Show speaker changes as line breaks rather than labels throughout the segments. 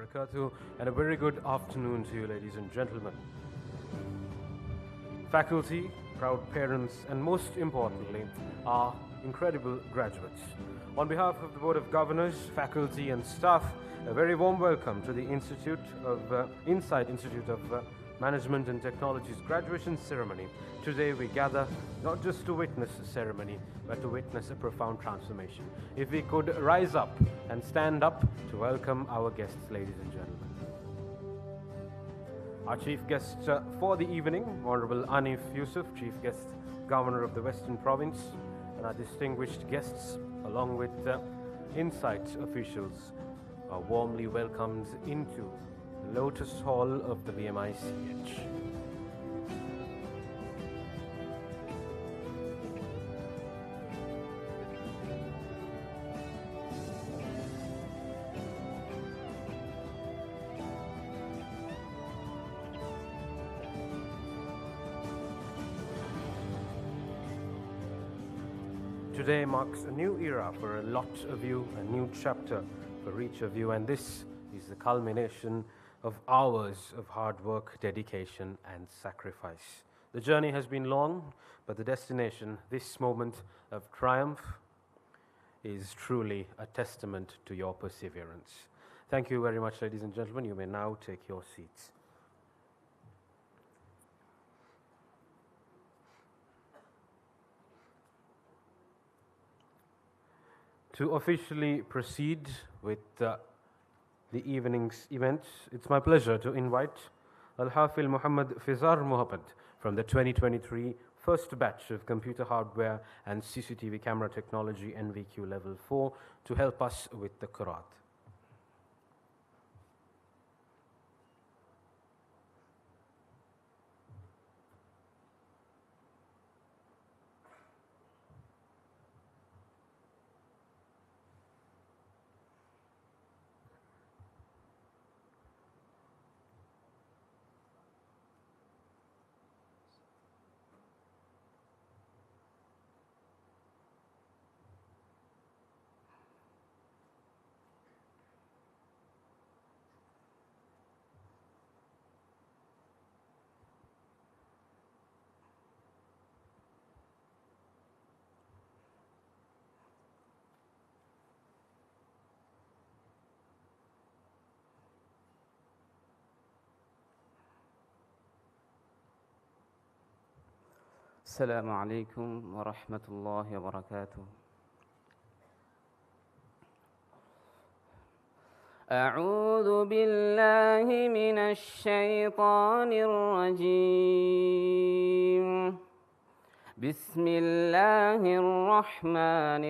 wabarakatuh, and a very good afternoon to you, ladies and gentlemen. Faculty, proud parents, and most importantly, our incredible graduates. On behalf of the Board of Governors, faculty, and staff, a very warm welcome to the Insight Institute of Management and Technology's graduation ceremony. Today we gather not just to witness a ceremony, but to witness a profound transformation. If we could rise up and stand up to welcome our guests, ladies and gentlemen. Our chief guest for the evening, Honorable Anif Yusuf, Chief Guest Governor of the Western Province, and our distinguished guests, along with Insight officials, are warmly welcomed into the Lotus Hall of the BMICH. Today marks a new era for a lot of you, a new chapter for each of you, and this is the culmination of hours of hard work, dedication, and sacrifice. The journey has been long, but the destination, this moment of triumph, is truly a testament to your perseverance. Thank you very much, ladies and gentlemen. You may now take your seats. To officially proceed with the evening's events, it's my pleasure to invite Al-Hafil Muhammad Fizar Muhammad from the 2023 first batch of Computer Hardware and CCTV Camera Technology NVQ Level 4 to help us with the Qiraat.
السلام عليكم ورحمة الله وبركاته. أعوذ بالله من الشيطان الرجيم. بسم الله الرحمن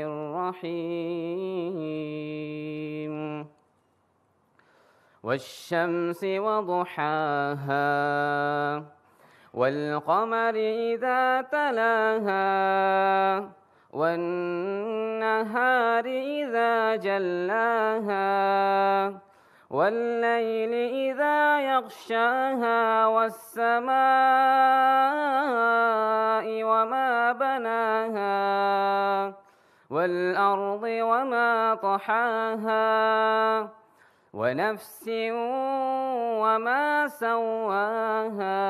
الرحيم. والشمس وضحاها والقمر إذا تلاها والنهار إذا جلاها والليل إذا يغشاها والسماء وما بناها والأرض وما طحاها ونفس وما سواها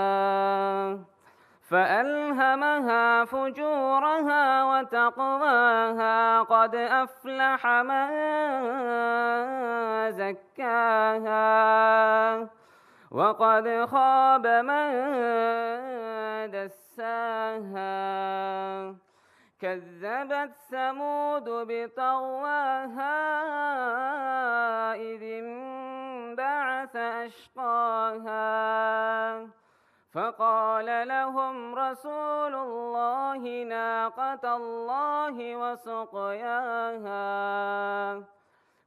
فألهمها فجورها وتقواها قد أفلح من زكاها وقد خاب من دساها كذبت ثمود بطغواها إذ انبعث أشقاها فقال لهم رسول الله ناقة الله وسقياها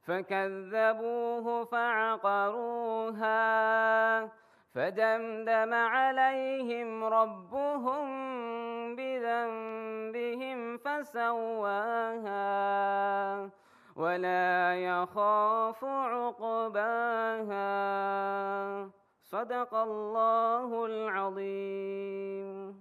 فكذبوه فعقروها فدمدم عليهم ربهم بذنبهم فسواها ولا يخاف عقباها صدق الله العظيم.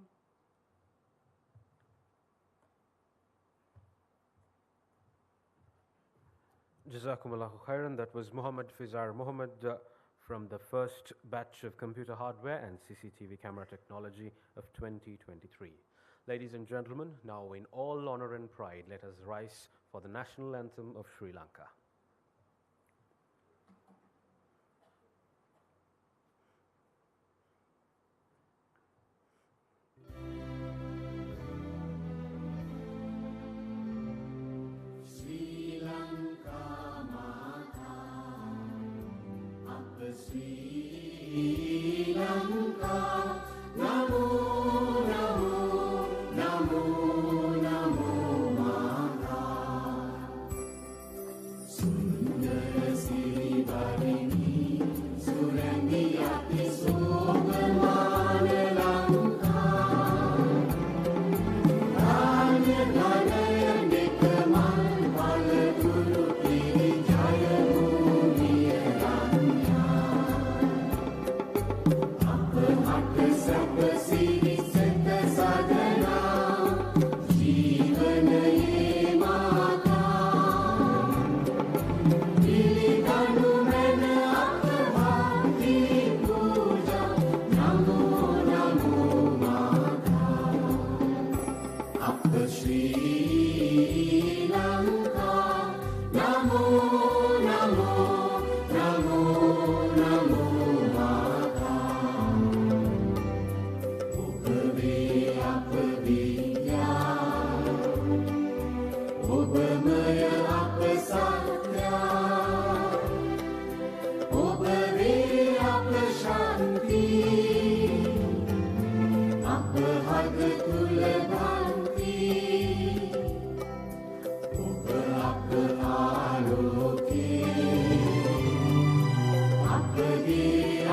Jazakumullahu khairan. That was Muhammad Fizar Muhammad from the first batch of computer hardware and CCTV camera technology of 2023. Ladies and gentlemen, now in all honor and pride, let us rise for the national anthem of Sri Lanka.
Sri Lanka Mata, Appa Sri Lanka, Namo Namo Namo Namo Mata, Sundara Siri Barini, Surandi Ati Sobhamana Lanka, Ranya Dhanaya Nekamal Palaguru Piri Jaya Bhumiya Ranya, Apahata Sapa Siri Seta Sadhana, Jeevanaye Mata, Pilidanu Mena Apahati Puja, Namo Namo Mata, Appa Sri Lanka, Namo Namo Namo Namo Mata, Obave Appa Vidya, Obamaya Appa Satya, Obave Appa Shanti, Appa Hada Tula Bhanti, Obba Appa Aloke, Appa Ge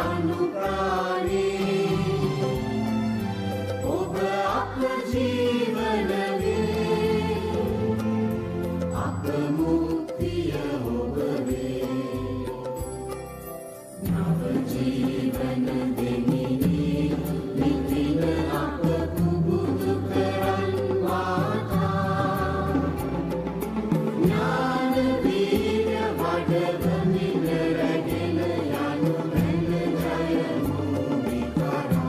Anuprani, Obba Appa Jeevanave, Appa Muktiya Obave, Nava Jeevana Demini, Nitina Appa Kubudu Karan Mata, Jnana Veerya Vadavani Naragena Yanu Mena Jaya Bhumikara,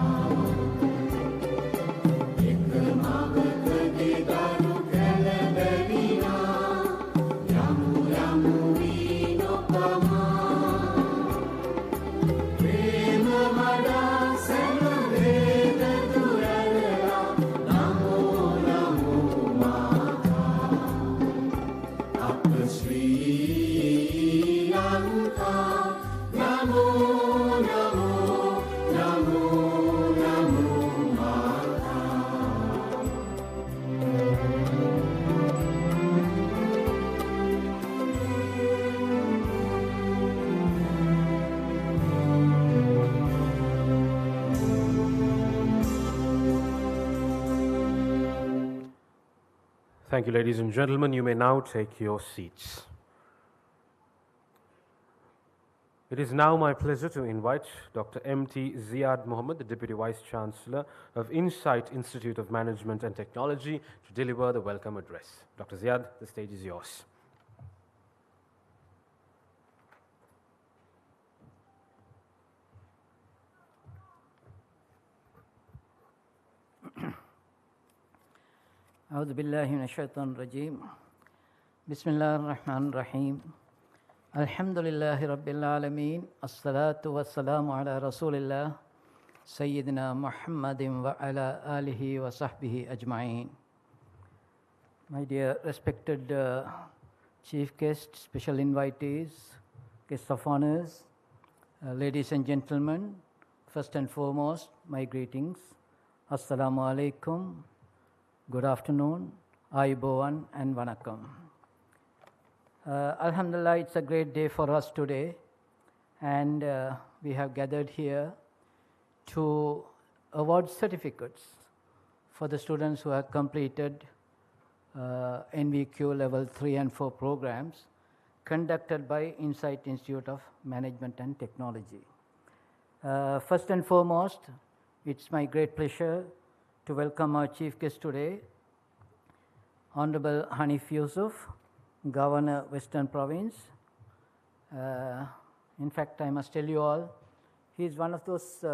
Ekkamavaka Dedaru Kaladarina, Yamu Yamu Vinopama, Prema Mada Salaveda Durarara, Namo Namo Mata, Appa Sri Lanka, Namo Namo Namo Namo Mata.
Thank you, ladies and gentlemen. You may now take your seats. It is now my pleasure to invite Dr. M.T. Ziad Mohammed, the Deputy Vice Chancellor of Insight Institute of Management and Technology, to deliver the welcome address. Dr. Ziad, the stage is yours.
أعوذ بالله من الشيطان الرجيم بسم الله الرحمن الرحيم الحمد لله رب العالمين الصلاة والسلام على رسول الله سيدنا محمد وعلى آله وصحبه أجمعين. My dear respected chief guests, special invitees, guests of honors, ladies and gentlemen, first and foremost, my greetings. Assalamu alaikum. Good afternoon, Ayubowan and Vanakkam. Alhamdulillah, it's a great day for us today, and we have gathered here to award certificates for the students who have completed NVQ level 3 and 4 programs conducted by Insight Institute of Management and Technology. First and foremost, it's my great pleasure to welcome our chief guest today, Honorable Hanif Yusuf, Governor, Western Province, In fact, I must tell you all, he is one of those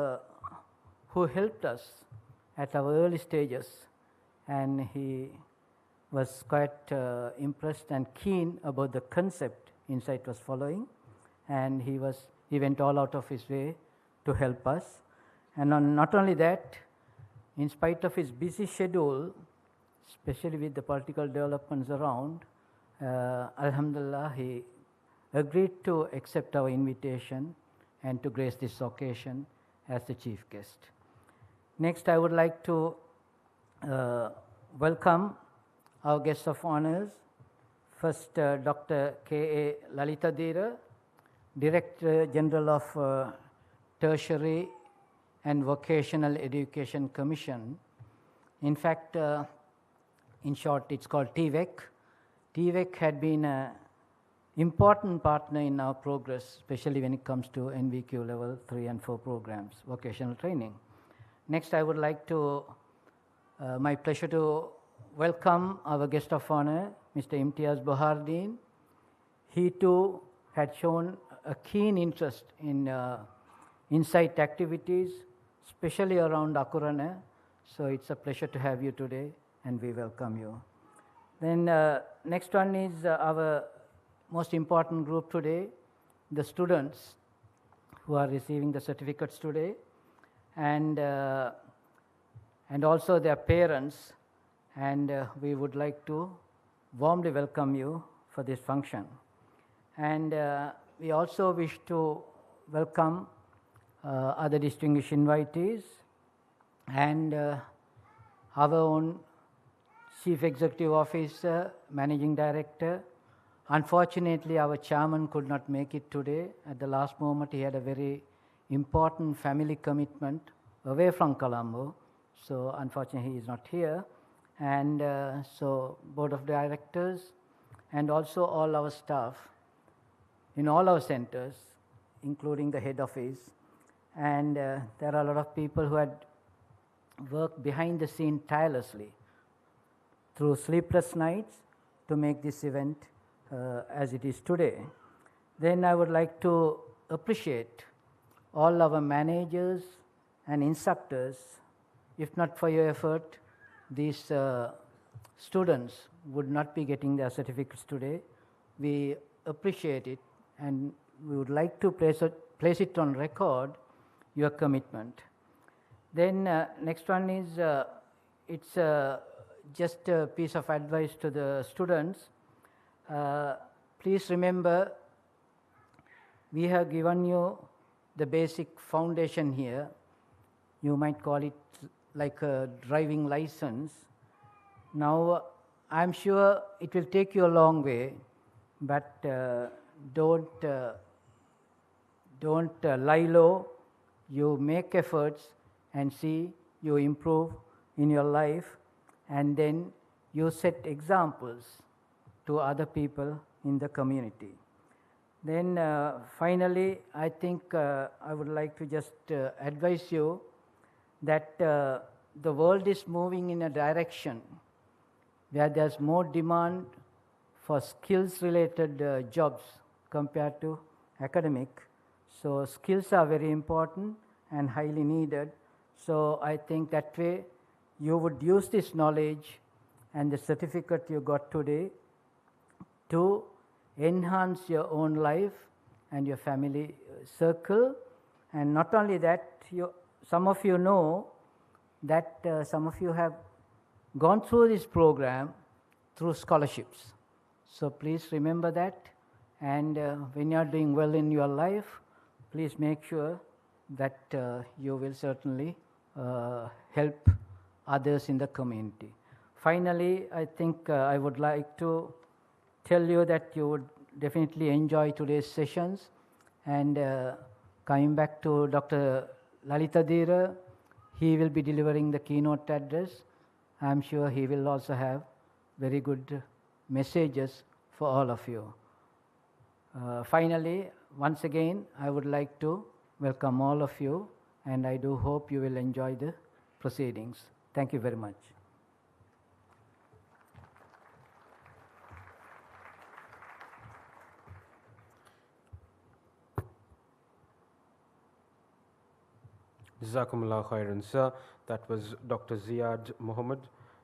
who helped us at our early stages, and he was quite impressed and keen about the concept Insight was following, and he went all out of his way to help us. And not only that, in spite of his busy schedule, especially with the political developments around, Alhamdulillah, he agreed to accept our invitation and to grace this occasion as the chief guest. Next, I would like to welcome our guests of honors. First, Dr. K.A. Lalitadira, Director General of Tertiary and Vocational Education Commission. In fact, in short, it's called TVEC. TVEC had been an important partner in our progress, especially when it comes to NVQ level 3 and 4 programs, vocational training. Next, I would like to, my pleasure to welcome our guest of honor, Mr. Imtiaz Bohardeen. He too had shown a keen interest in Insight activities, especially around Akurana. So it's a pleasure to have you today, and we welcome you. Then next one is our most important group today, the students who are receiving the certificates today, and also their parents, and we would like to warmly welcome you for this function. And we also wish to welcome other distinguished invitees and our own Chief Executive Officer, Managing Director. Unfortunately, our chairman could not make it today. At the last moment, he had a very important family commitment away from Colombo. So unfortunately, he is not here. And so Board of Directors and also all our staff in all our centers, including the head office. And there are a lot of people who had worked behind the scene tirelessly through sleepless nights to make this event as it is today. Then I would like to appreciate all our managers and instructors. If not for your effort, these students would not be getting their certificates today. We appreciate it, and we would like to place it on record, your commitment. Then next one is, it's just a piece of advice to the students. Please remember, we have given you the basic foundation here. You might call it like a driving license. Now, I'm sure it will take you a long way, but don't lie low. You make efforts and see you improve in your life, and then you set examples to other people in the community. Then finally, I think I would like to just advise you that the world is moving in a direction where there's more demand for skills-related jobs compared to academic. So skills are very important and highly needed. So I think that way you would use this knowledge and the certificate you got today to enhance your own life and your family circle. And not only that, some of you know that some of you have gone through this program through scholarships. So please remember that, and when you are doing well in your life, please make sure that you will certainly help others in the community. Finally, I think I would like to tell you that you would definitely enjoy today's sessions, and coming back to Dr. Lalitadira, he will be delivering the keynote address. I'm sure he will also have very good messages for all of you. Finally, once again, I would like to welcome all of you, and I do hope you will enjoy the proceedings. Thank you very much.
Jazakumullah khairan, sir. That was Dr. Ziad Mohammed,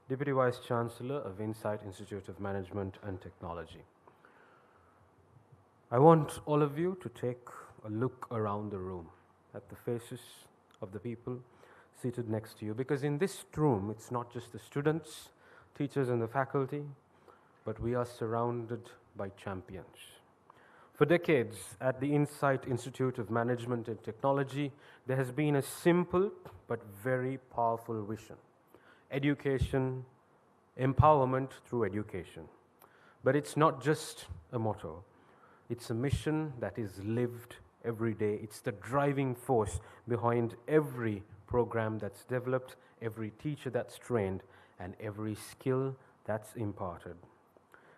Deputy Vice Chancellor of Insight Institute of Management and Technology. I want all of you to take a look around the room at the faces of the people seated next to you, because in this room, it's not just the students, teachers, and the faculty, but we are surrounded by champions. For decades, at the Insight Institute of Management and Technology, there has been a simple but very powerful vision: education, empowerment through education. But it's not just a motto, it's a mission that is lived every day. It's the driving force behind every program that's developed, every teacher that's trained, and every skill that's imparted.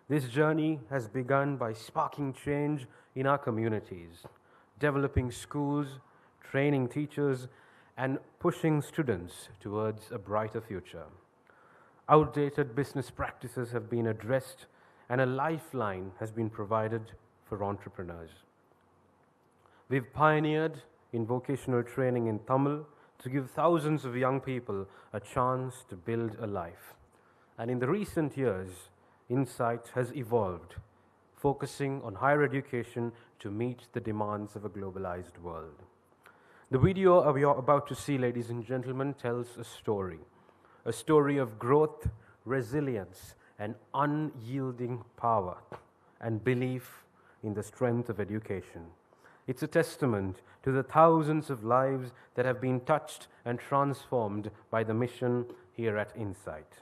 This journey has begun by sparking change in our communities, developing schools, training teachers, and pushing students towards a brighter future. Outdated business practices have been addressed, and a lifeline has been provided for entrepreneurs. We've pioneered in vocational training in Tamil to give thousands of young people a chance to build a life. And in the recent years, Insight has evolved, focusing on higher education to meet the demands of a globalized world. The video you're about to see, ladies and gentlemen, tells a story of growth, resilience, and unyielding power, and belief in the strength of education. It's a testament to the thousands of lives that have been touched and transformed by the mission here at Insight.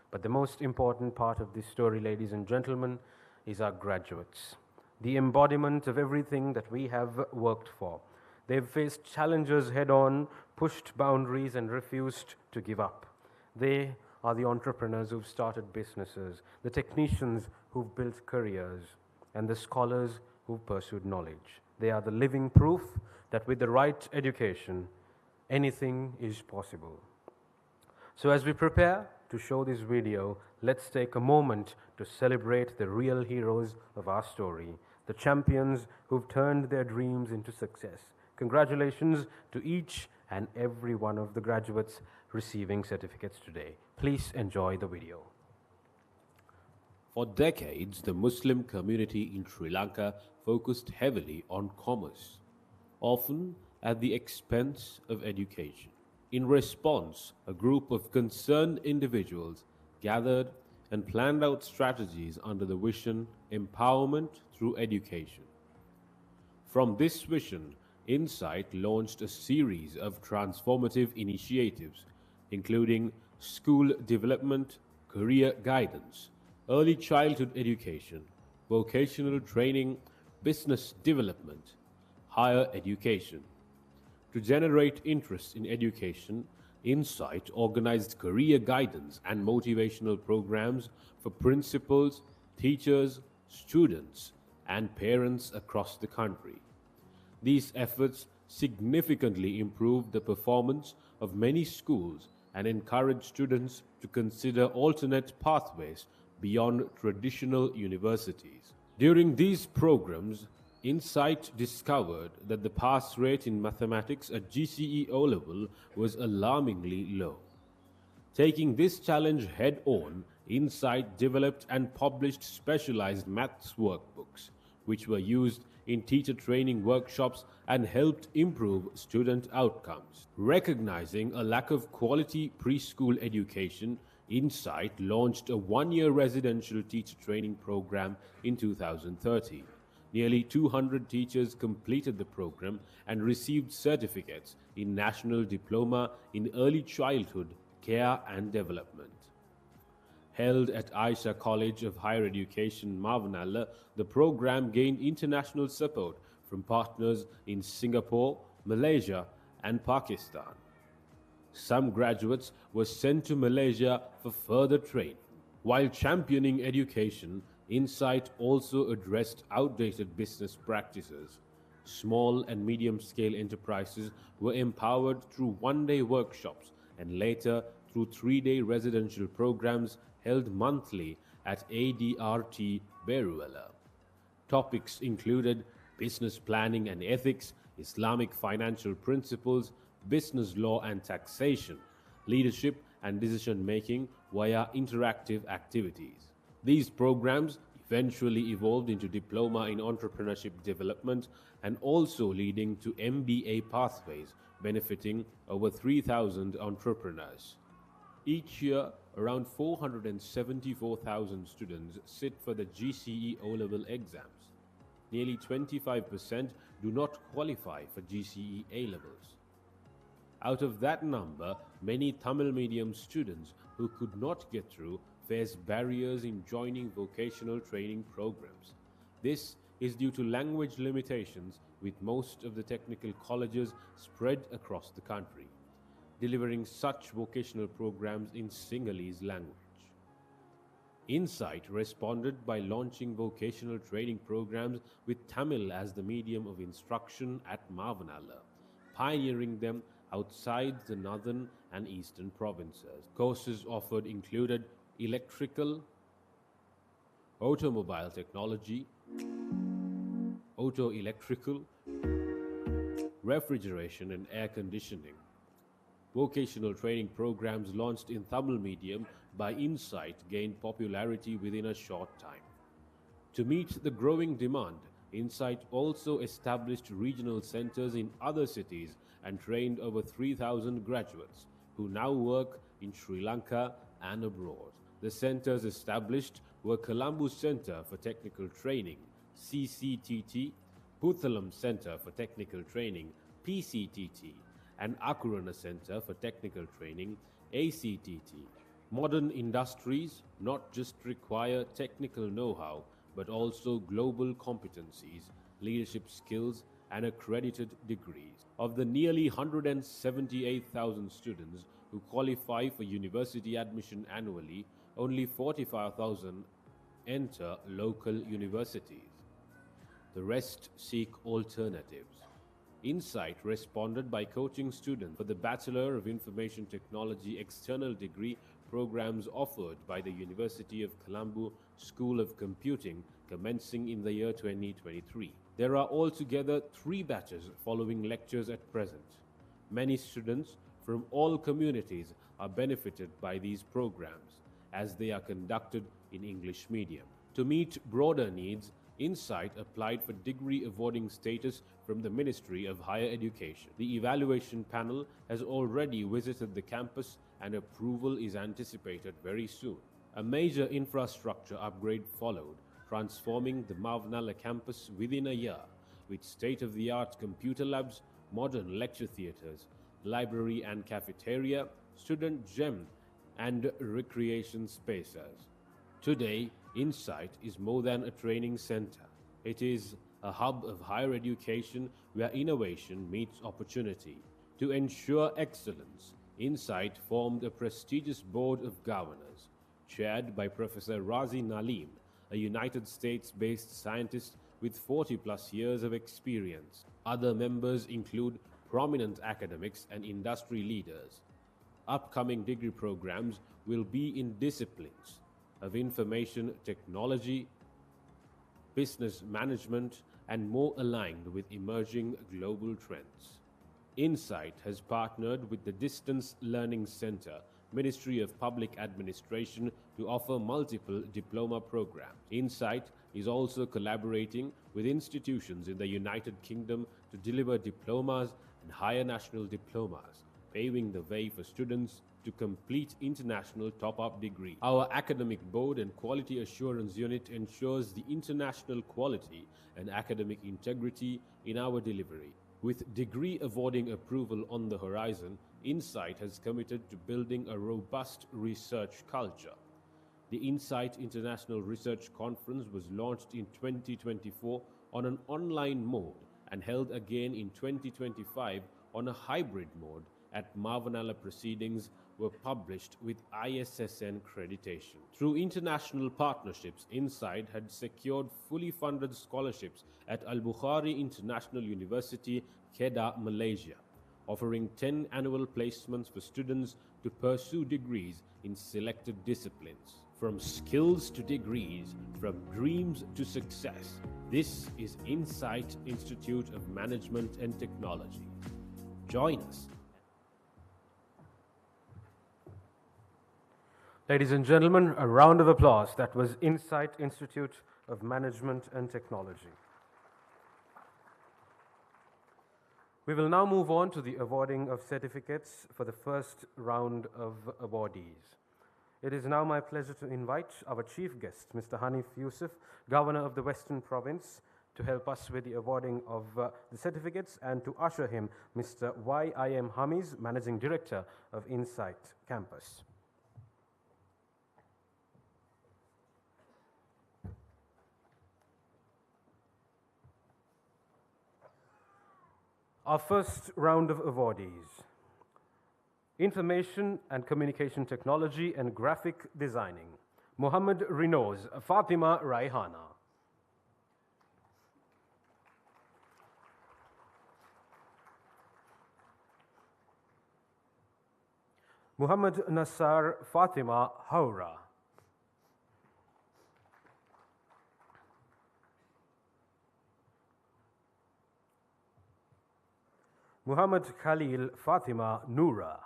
But the most important part of this story, ladies and gentlemen, is our graduates, the embodiment of everything that we have worked for. They've faced challenges head-on, pushed boundaries, and refused to give up. They are the entrepreneurs who've started businesses, the technicians who've built careers, and the scholars who've pursued knowledge. They are the living proof that with the right education, anything is possible. So as we prepare to show this video, let's take a moment to celebrate the real heroes of our story, the champions who've turned their dreams into success. Congratulations to each and every one of the graduates receiving certificates today. Please enjoy the video.
For decades, the Muslim community in Sri Lanka focused heavily on commerce, often at the expense of education. In response, a group of concerned individuals gathered and planned out strategies under the vision Empowerment Through Education. From this vision, Insight launched a series of transformative initiatives, including school development, career guidance, early childhood education, vocational training, business development, higher education. To generate interest in education, Insight organized career guidance and motivational programs for principals, teachers, students, and parents across the country. These efforts significantly improved the performance of many schools and encouraged students to consider alternate pathways beyond traditional universities. During these programs, Insight discovered that the pass rate in mathematics at GCE O-level was alarmingly low. Taking this challenge head-on, Insight developed and published specialized maths workbooks, which were used in teacher training workshops and helped improve student outcomes. Recognizing a lack of quality preschool education, Insight launched a one-year residential teacher training program in 2013. Nearly 200 teachers completed the program and received certificates in National Diploma in Early Childhood Care and Development. Held at Aisha College of Higher Education, Mavanalla, the program gained international support from partners in Singapore, Malaysia, and Pakistan. Some graduates were sent to Malaysia for further training. While championing education, Insight also addressed outdated business practices. Small and medium-scale enterprises were empowered through one-day workshops and later through three-day residential programs held monthly at ADRT Beruella. Topics included business planning and ethics, Islamic financial principles, business law and taxation, leadership and decision making via interactive activities. These programs eventually evolved into diploma in entrepreneurship development and also leading to MBA pathways benefiting over 3,000 entrepreneurs. Each year, around 474,000 students sit for the GCE O-level exams. Nearly 25% do not qualify for GCE A-levels. Out of that number, many Tamil medium students who could not get through face barriers in joining vocational training programs. This is due to language limitations, with most of the technical colleges spread across the country, delivering such vocational programs in Sinhalese language. Insight responded by launching vocational training programs with Tamil as the medium of instruction at Mavanala, pioneering them outside the northern and eastern provinces. Courses offered included electrical, automobile technology, auto-electrical, refrigeration and air conditioning. Vocational training programs launched in Tamil medium by Insight gained popularity within a short time. To meet the growing demand, Insight also established regional centers in other cities and trained over 3,000 graduates who now work in Sri Lanka and abroad. The centers established were Colombo Center for Technical Training, CCTT, Puthalam Center for Technical Training, PCTT, and Akurana Center for Technical Training, ACTT. Modern industries not just require technical know-how, but also global competencies, leadership skills, and accredited degrees. Of the nearly 178,000 students who qualify for university admission annually, only 45,000 enter local universities. The rest seek alternatives. Insight responded by coaching students for the Bachelor of Information Technology external degree programs offered by the University of Colombo School of Computing commencing in the year 2023. There are altogether 3 batches following lectures at present. Many students from all communities are benefited by these programs as they are conducted in English medium. To meet broader needs, Insight applied for degree awarding status from the Ministry of Higher Education. The evaluation panel has already visited the campus and approval is anticipated very soon. A major infrastructure upgrade followed, transforming the Mavanala campus within a year with state-of-the-art computer labs, modern lecture theatres, library and cafeteria, student gym and recreation spaces. Today, Insight is more than a training center. It is a hub of higher education where innovation meets opportunity. To ensure excellence, Insight formed a prestigious board of governors, chaired by Professor Razi Nalim, a United States-based scientist with 40-plus years of experience. Other members include prominent academics and industry leaders. Upcoming degree programs will be in disciplines of information technology, business management, and more aligned with emerging global trends. Insight has partnered with the Distance Learning Center, Ministry of Public Administration, to offer multiple diploma programs. Insight is also collaborating with institutions in the United Kingdom to deliver diplomas and higher national diplomas, paving the way for students to complete international top-up degree. Our academic board and quality assurance unit ensures the international quality and academic integrity in our delivery. With degree awarding approval on the horizon, Insight has committed to building a robust research culture. The Insight International Research Conference was launched in 2024 on an online mode and held again in 2025 on a hybrid mode at Mavanala. Proceedings were published with ISSN accreditation. Through international partnerships, Insight had secured fully funded scholarships at Al-Bukhari International University, Kedah, Malaysia, offering 10 annual placements for students to pursue degrees in selected disciplines. From skills to degrees, from dreams to success, this is Insight Institute of Management and Technology. Join us
Ladies and gentlemen, a round of applause. That was Insight Institute of Management and Technology. We will now move on to the awarding of certificates for the first round of awardees. It is now my pleasure to invite our chief guest, Mr. Hanif Yusuf, Governor of the Western Province, to help us with the awarding of the certificates, and to usher him, Mr. Y.I.M. Hamiz, Managing Director of Insight Campus. Our first round of awardees: Information and Communication Technology and Graphic Designing, Muhammad Rinoz, Fatima Raihana. Muhammad Nassar Fatima Haura. Muhammad Khalil Fatima Noura.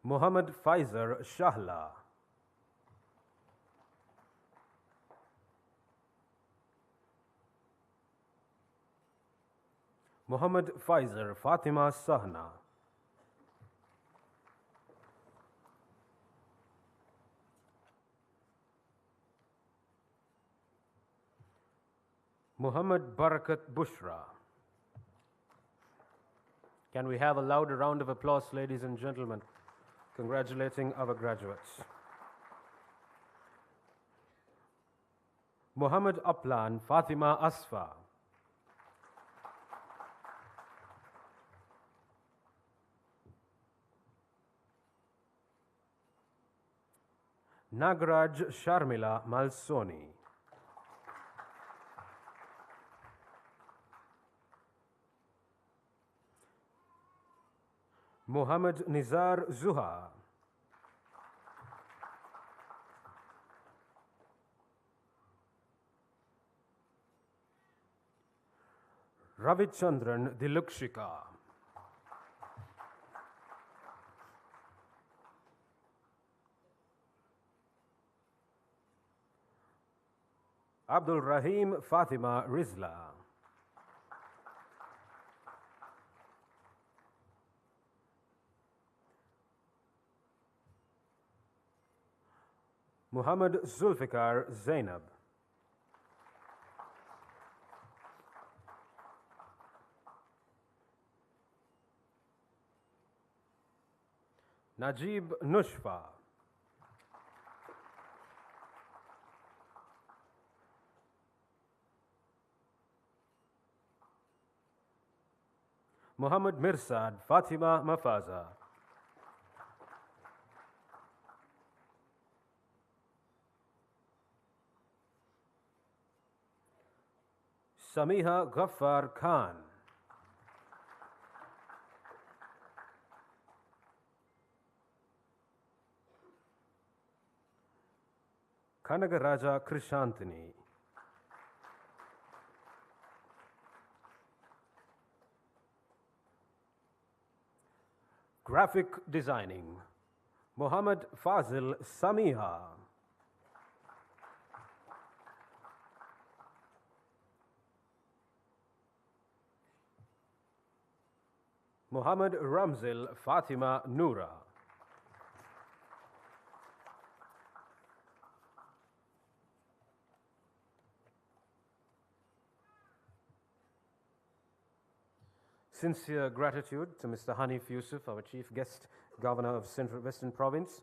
Muhammad Faizer Shahla. Muhammad Faizer Fatima Sahna. Muhammad Barakat Bushra. Can we have a louder round of applause, ladies and gentlemen, congratulating our graduates. Muhammad Aplan Fatima Asfa. Nagraj Sharmila Malsoni. Muhammad Nizar Zuha. Ravichandran Dilukshika. Abdul Rahim Fatima Rizla. Muhammad Zulfikar Zainab. Najib Nushfa. Muhammad Mirsad Fatima Mafaza. Samiha Ghaffar Khan. Kanagaraja Krishantini. Graphic Designing, Muhammad Fazil Samiha. Muhammad Ramzil Fatima Noura. Sincere gratitude to Mr. Hanif Yusuf, our Chief Guest, Governor of Central Western Province,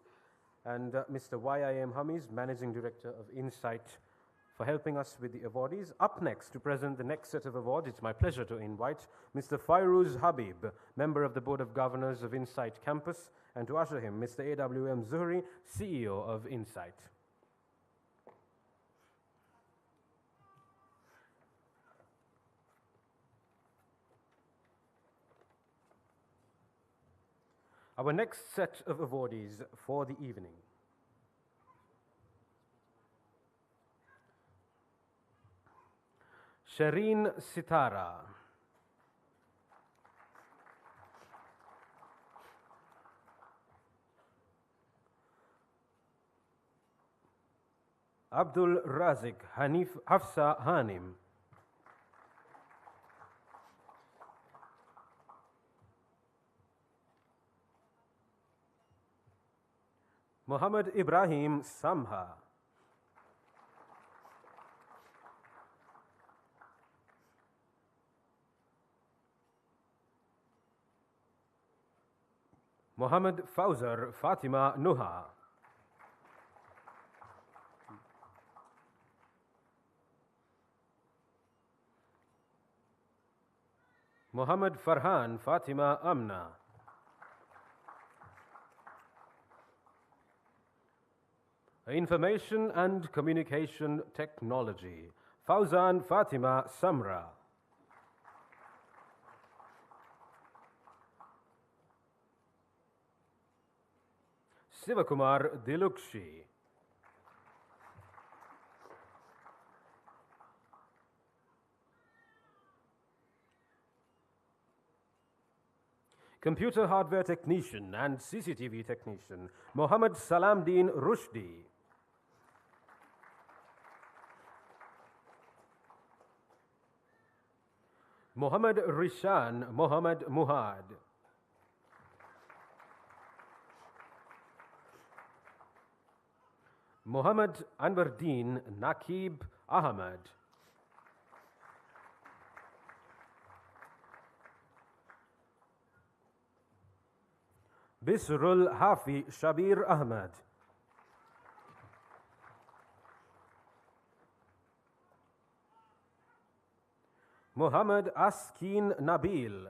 and Mr. Y.I.M. Hamiz, Managing Director of Insight, for helping us with the awardees. Up next, to present the next set of awards, it's my pleasure to invite Mr. Fairuz Habib, Member of the Board of Governors of Insight Campus, and to usher him, Mr. A.W.M. Zuhri, CEO of Insight. Our next set of awardees for the evening: Shireen Sitara, Abdul Razik Hafsa Hanim. Muhammad Ibrahim Samha. Muhammad Fawzar Fatima Nuha. Muhammad Farhan Fatima Amna. Information and Communication Technology, Fawzan Fatima Samra. Sivakumar Dilukshi. Computer Hardware Technician and CCTV Technician, Mohammad Salamdeen Rushdi. Muhammad Rishan Muhammad Muhad. Muhammad Anwardeen Nakib Ahmad. Bisrul Hafi Shabir Ahmad. Muhammad Askin Nabil.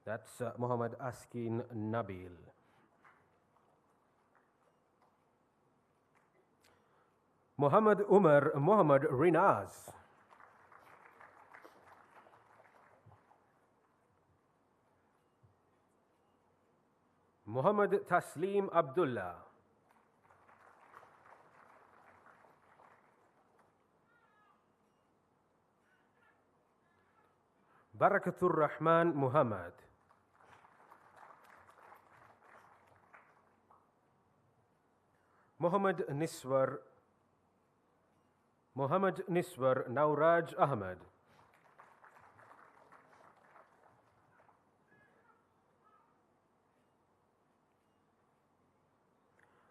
That's Muhammad Askin Nabil. Muhammad Umar Muhammad Rinaz. Muhammad Taslim Abdullah. Barakatur Rahman Muhammad. Muhammad Niswar Nauraj Ahmad.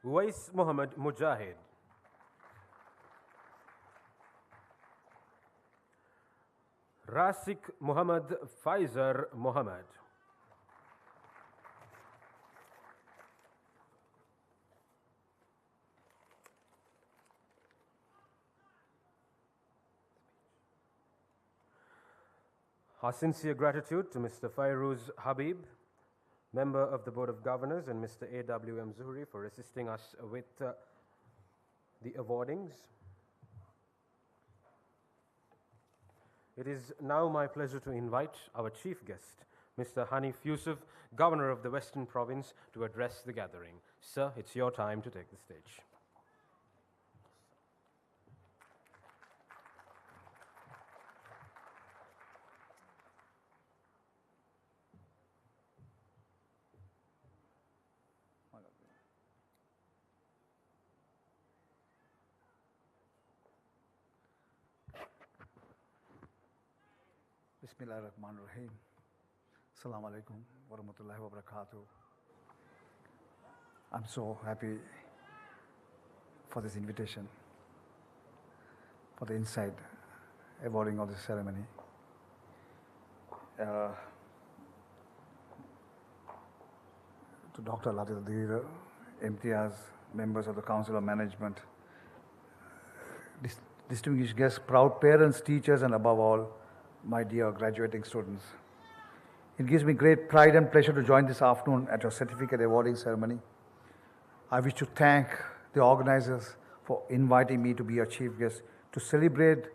Uwais Muhammad Mujahid. Rasik Muhammad Faizar Muhammad. Our sincere gratitude to Mr. Fairuz Habib, Member of the Board of Governors, and Mr. A.W.M. Zuhri for assisting us with the awardings. It is now my pleasure to invite our chief guest, Mr. Hanif Yusuf, Governor of the Western Province, to address the gathering. Sir, it's your time to take the stage.
Bismillahirrahmanirrahim. Assalamu alaikum wa rahmatullahi wa barakatuh. I'm so happy for this invitation, for the inside awarding of this ceremony. To Dr. Latif Dir, Imtiaz, members of the Council of Management, distinguished guests, proud parents, teachers, and above all, my dear graduating students. It gives me great pride and pleasure to join this afternoon at your certificate awarding ceremony. I wish to thank the organizers for inviting me to be your chief guest to celebrate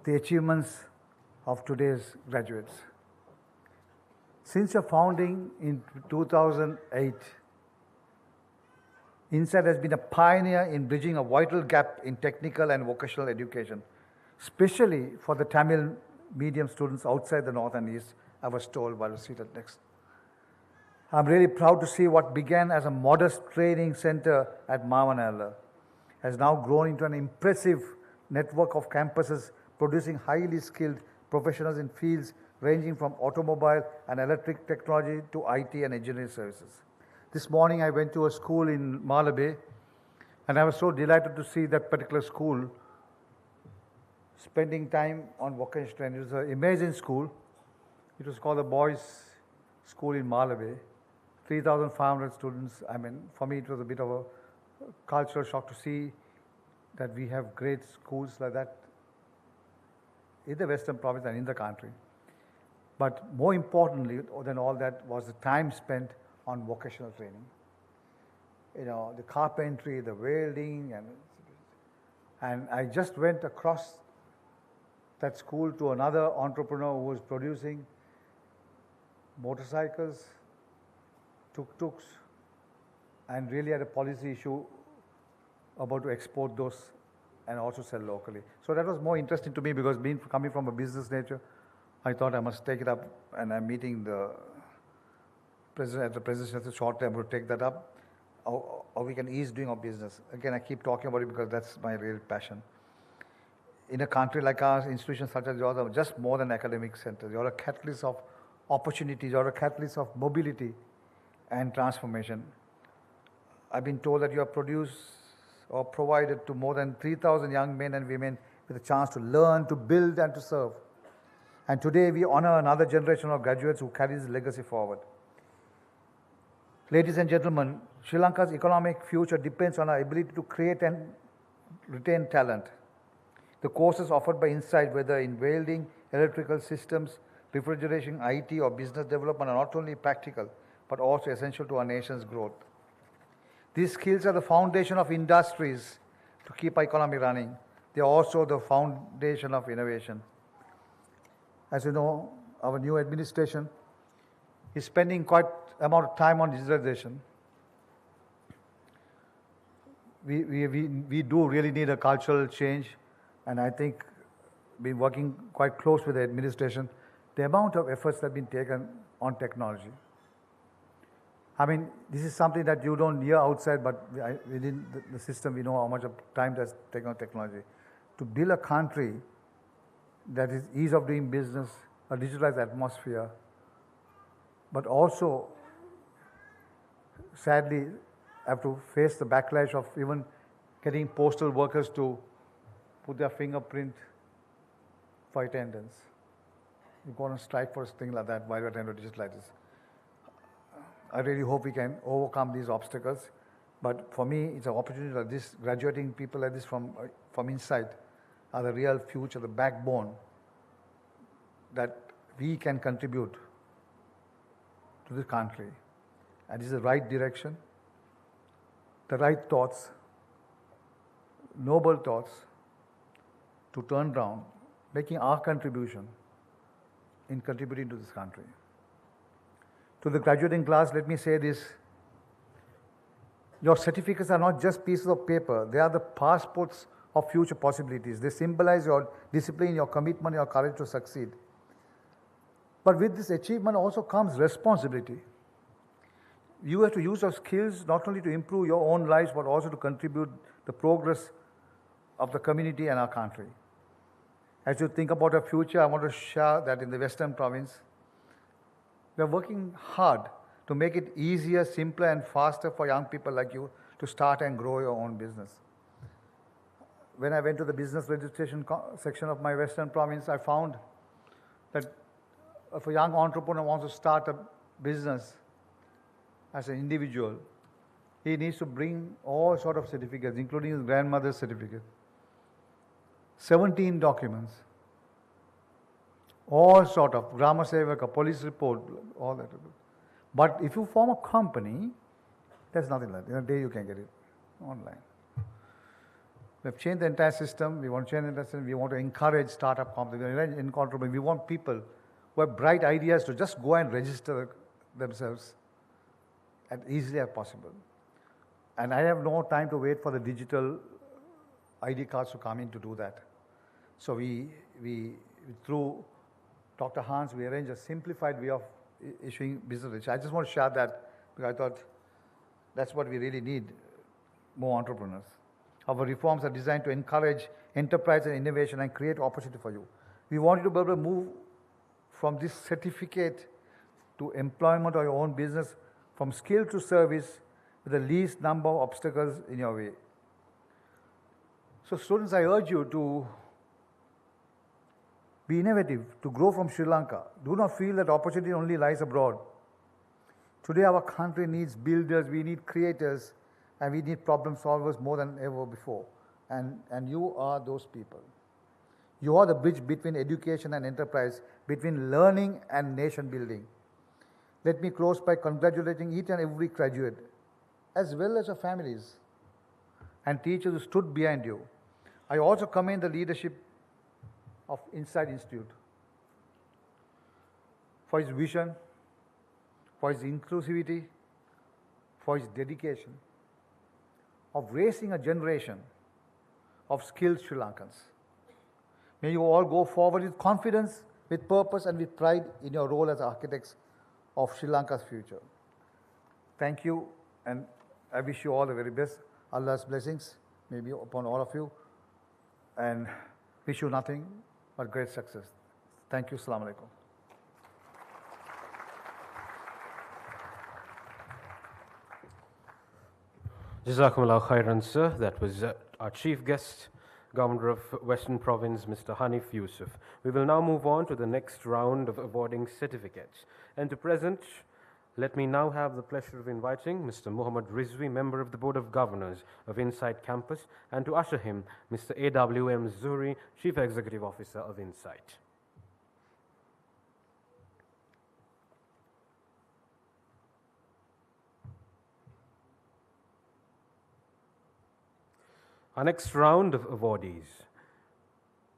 the achievements of today's graduates. Since your founding in 2008, INSEAD has been a pioneer in bridging a vital gap in technical and vocational education, especially for the Tamil medium students outside the north and east, I was told while seated next. I'm really proud to see what began as a modest training center at Mavanala has now grown into an impressive network of campuses producing highly skilled professionals in fields ranging from automobile and electric technology to IT and engineering services. This morning I went to a school in Malabe, and I was so delighted to see that particular school spending time on vocational training. It was an amazing school. It was called the Boys School in Malabe. 3,500 students. I mean, for me it was a bit of a cultural shock to see that we have great schools like that in the Western Province and in the country. But more importantly than all that was the time spent on vocational training. You know, the carpentry, the welding, and I just went across that school to another entrepreneur who was producing motorcycles, tuk-tuks, and really had a policy issue about to export those and also sell locally. So that was more interesting to me because coming from a business nature, I thought I must take it up, and I'm meeting the president at the presidential short term to take that up, or we can ease doing our business. Again, I keep talking about it because that's my real passion. In a country like ours, institutions such as yours are just more than academic centers. You're a catalyst of opportunities, you're a catalyst of mobility and transformation. I've been told that you have produced or provided to more than 3,000 young men and women with a chance to learn, to build, and to serve. And today we honor another generation of graduates who carry this legacy forward. Ladies and gentlemen, Sri Lanka's economic future depends on our ability to create and retain talent. The courses offered by Insight, whether in welding, electrical systems, refrigeration, IT, or business development, are not only practical, but also essential to our nation's growth. These skills are the foundation of industries to keep our economy running. They are also the foundation of innovation. As you know, our new administration is spending quite amount of time on digitalization. We do really need a cultural change, and I think been working quite close with the administration. The amount of efforts that have been taken on technology. I mean, this is something that you don't hear outside, but within the system, we know how much of time that's taken on technology. To build a country that is ease of doing business, a digitalized atmosphere, but also, sadly, have to face the backlash of even getting postal workers to put their fingerprint for attendance. We're going to strike for something like that while we're trying to digitalize this. I really hope we can overcome these obstacles. But for me, it's an opportunity like this. Graduating people like this from Insight are the real future, the backbone that we can contribute to the country. And this is the right direction, the right thoughts, noble thoughts to turn around, making our contribution in contributing to this country. To the graduating class, let me say this. Your certificates are not just pieces of paper. They are the passports of future possibilities. They symbolize your discipline, your commitment, your courage to succeed. But with this achievement also comes responsibility. You have to use your skills not only to improve your own lives, but also to contribute the progress of the community and our country. As you think about your future, I want to share that in the Western Province, we are working hard to make it easier, simpler, and faster for young people like you to start and grow your own business. When I went to the business registration section of my Western Province, I found that if a young entrepreneur wants to start a business as an individual, he needs to bring all sorts of certificates, including his grandmother's certificate. 17 documents. All sort of Grama Sevaka, police report, all that. But if you form a company, there's nothing like that. In a day you can get it online. We have changed the entire system. We want to change the entire system. We want to encourage startup companies. We want people who have bright ideas to just go and register themselves as easily as possible. And I have no time to wait for the digital ID cards to come in to do that. So we through Dr. Hans, we arranged a simplified way of issuing business registration. I just want to share that because I thought that's what we really need, more entrepreneurs. Our reforms are designed to encourage enterprise and innovation and create opportunity for you. We want you to be able to move from this certificate to employment or your own business, from skill to service, with the least number of obstacles in your way. So students, I urge you to be innovative, to grow from Sri Lanka. Do not feel that opportunity only lies abroad. Today our country needs builders, we need creators, and we need problem solvers more than ever before. And you are those people. You are the bridge between education and enterprise, between learning and nation building. Let me close by congratulating each and every graduate, as well as your families and teachers who stood behind you. I also commend the leadership of Insight Institute for its vision, for its inclusivity, for its dedication of raising a generation of skilled Sri Lankans. May you all go forward with confidence, with purpose, and with pride in your role as architects of Sri Lanka's future. Thank you, and I wish you all the very best. Allah's blessings may be upon all of you, and wish you nothing but great success. Thank you. Assalamu alaikum.
Jazakumullah khairan, sir. That was our chief guest, Governor of Western Province, Mr. Hanif Yusuf. We will now move on to the next round of awarding certificates. And to present, let me now have the pleasure of inviting Mr. Muhammad Rizvi, Member of the Board of Governors of Insight Campus, and to usher him, Mr. A.W.M. Zuhri, Chief Executive Officer of Insight. Our next round of awardees,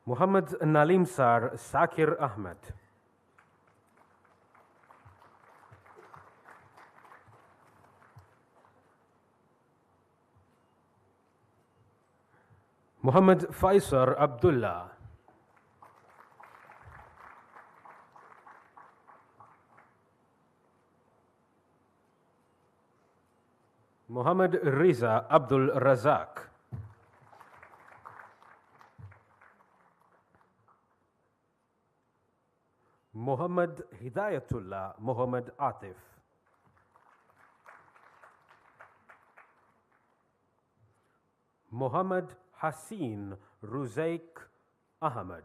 Muhammad Nalim Sar Sakir Ahmed. Muhammad Faisar Abdullah. Muhammad Riza Abdul Razak. Muhammad Hidayatullah Muhammad Atif. Muhammad Haseen Ruzaik Ahmed.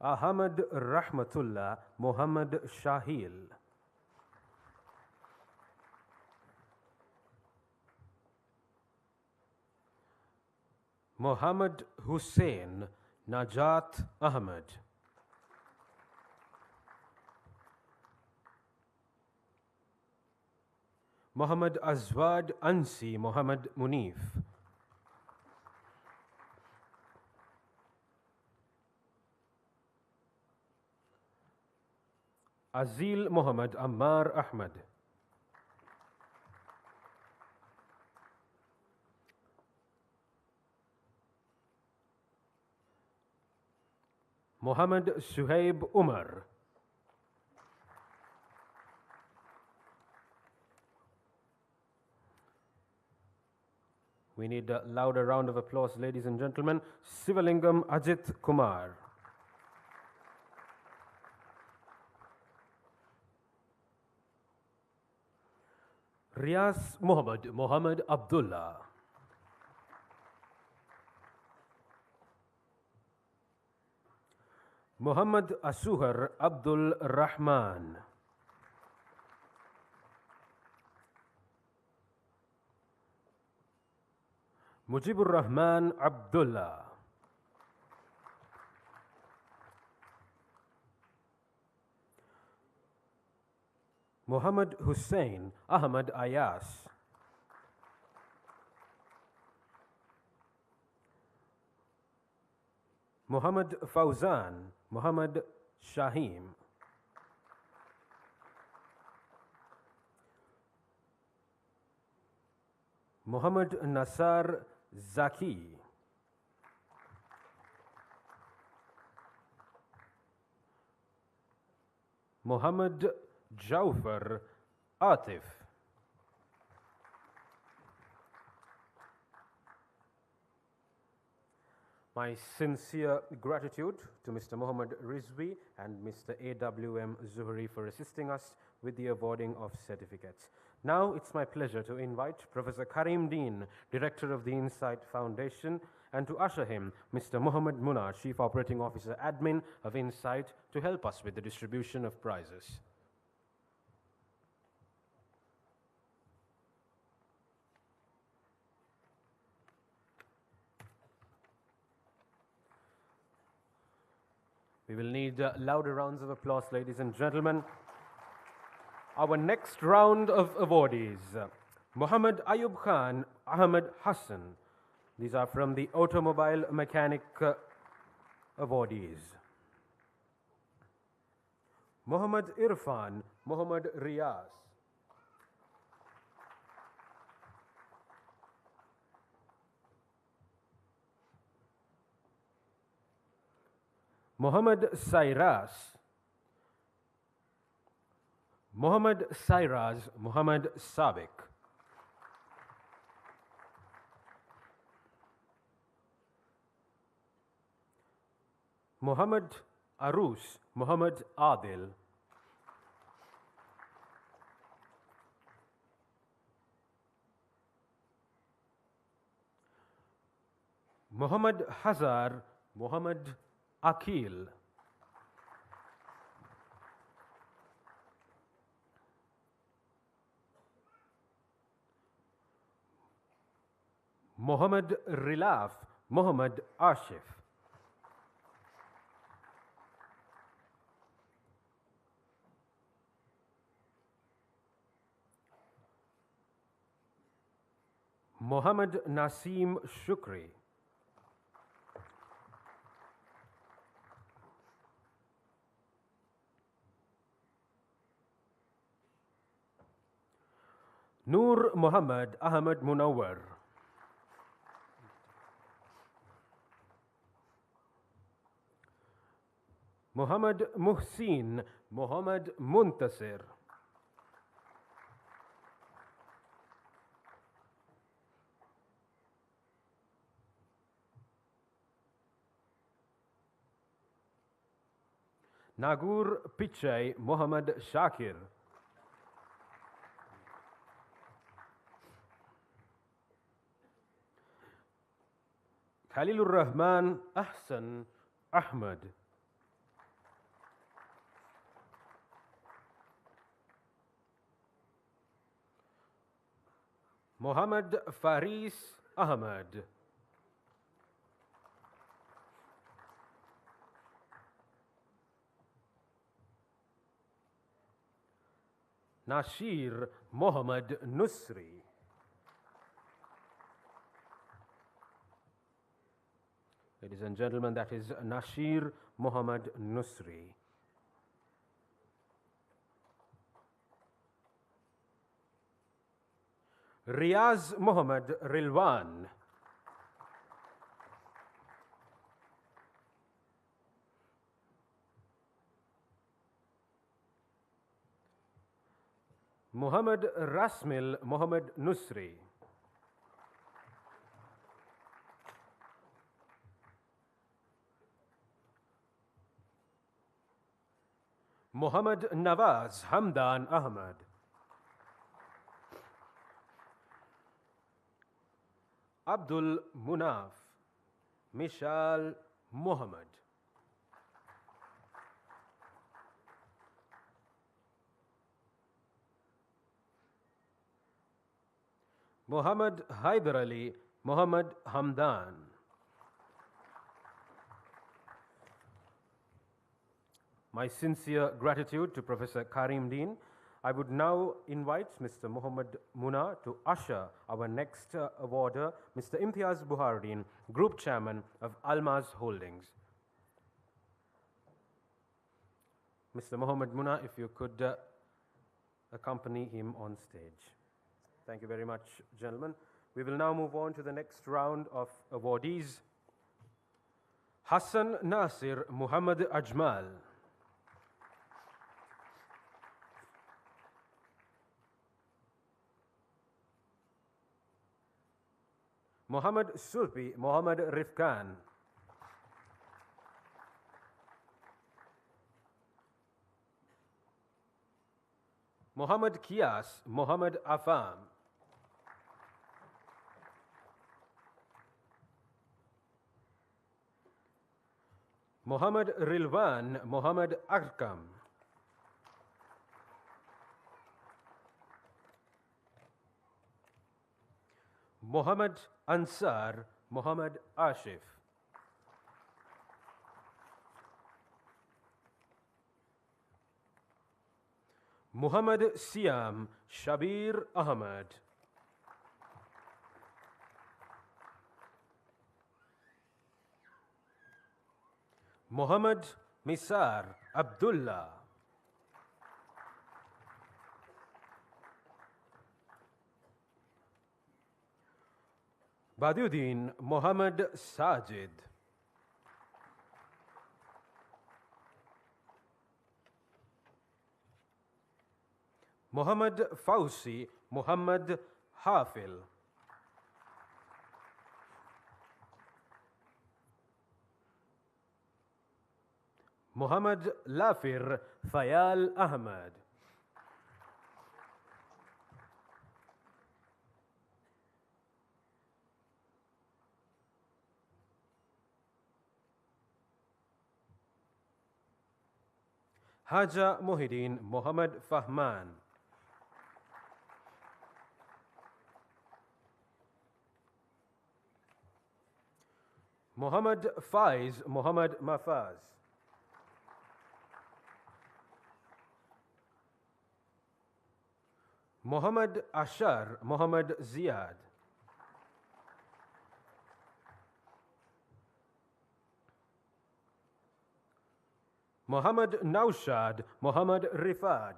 Ahmad Rahmatullah Muhammad Shahil. Muhammad Hussein Najat Ahmed. Muhammad Azwad Ansi Muhammad Munif. Azil Muhammad Ammar Ahmed. Muhammad Suhaib Umar. We need a louder round of applause, ladies and gentlemen. Sivalingam Ajit Kumar. Riaz Muhammad Abdullah. Muhammad Asuhar Abdul Rahman. Mujibur Rahman Abdullah. Muhammad Hussein Ahmad Ayas. Muhammad Fauzan Muhammad Shahim. Muhammad Nasar Zaki. Muhammad Jaufar Atif. My sincere gratitude to Mr. Muhammad Rizvi and Mr. A.W.M. Zuhri for assisting us with the awarding of certificates. Now it's my pleasure to invite Professor Karim Deen, Director of the Insight Foundation, and to usher him, Mr. Muhammad Munna, Chief Operating Officer Admin of Insight, to help us with the distribution of prizes. We will need louder rounds of applause, ladies and gentlemen. Our next round of awardees, Muhammad Ayub Khan Ahmed Hassan. These are from the Automobile Mechanic awardees. Muhammad Irfan Muhammad Riyas. Muhammad Sairas. Muhammad Sairaz Muhammad Sabik. Muhammad Arus Muhammad Adil. Muhammad Hazar Muhammad Akil. Muhammad Rilaf Muhammad Ashif. Muhammad Naseem Shukri. Noor Muhammad Ahmed Munawwar. Muhammad Muhsin Muhammad Muntasir. Nagur Pichai Muhammad Shakir. Khalilur Rahman Ahsan Ahmad. Muhammad Faris Ahmad. Nashir Muhammad Nusri. Ladies and gentlemen, that is Nashir Muhammad Nusri. Riaz Muhammad Rilwan. Muhammad Rasmil Muhammad Nusri. Muhammad Nawaz Hamdan Ahmad. Abdul Munaf Mishal Muhammad. Muhammad Haider Ali Muhammad Hamdan. My sincere gratitude to Professor Karim Deen. I would now invite Mr. Muhammad Munna to usher our next awarder, Mr. Imtiaz Buhardeen, Group Chairman of Almaz Holdings. Mr. Muhammad Munna, if you could accompany him on stage. Thank you very much, gentlemen. We will now move on to the next round of awardees. Hassan Nasir Muhammad Ajmal. Muhammad Sulpi Muhammad Rifkan, Muhammad Kias Muhammad Afam, Muhammad Rilwan Muhammad Arkam, Muhammad Ansar Muhammad Ashif, Muhammad Siam Shabir Ahmad, Muhammad Misar Abdullah, Badiuddin Muhammad Sajid, Muhammad Fausi Muhammad Hafil, Muhammad Lafir Fayal Ahmad, Haja Muhyiddin Muhammad Fahman, Muhammad Faiz Muhammad Mafaz, Muhammad Ashar Muhammad Ziyad, Muhammad Naushad Muhammad Rifad,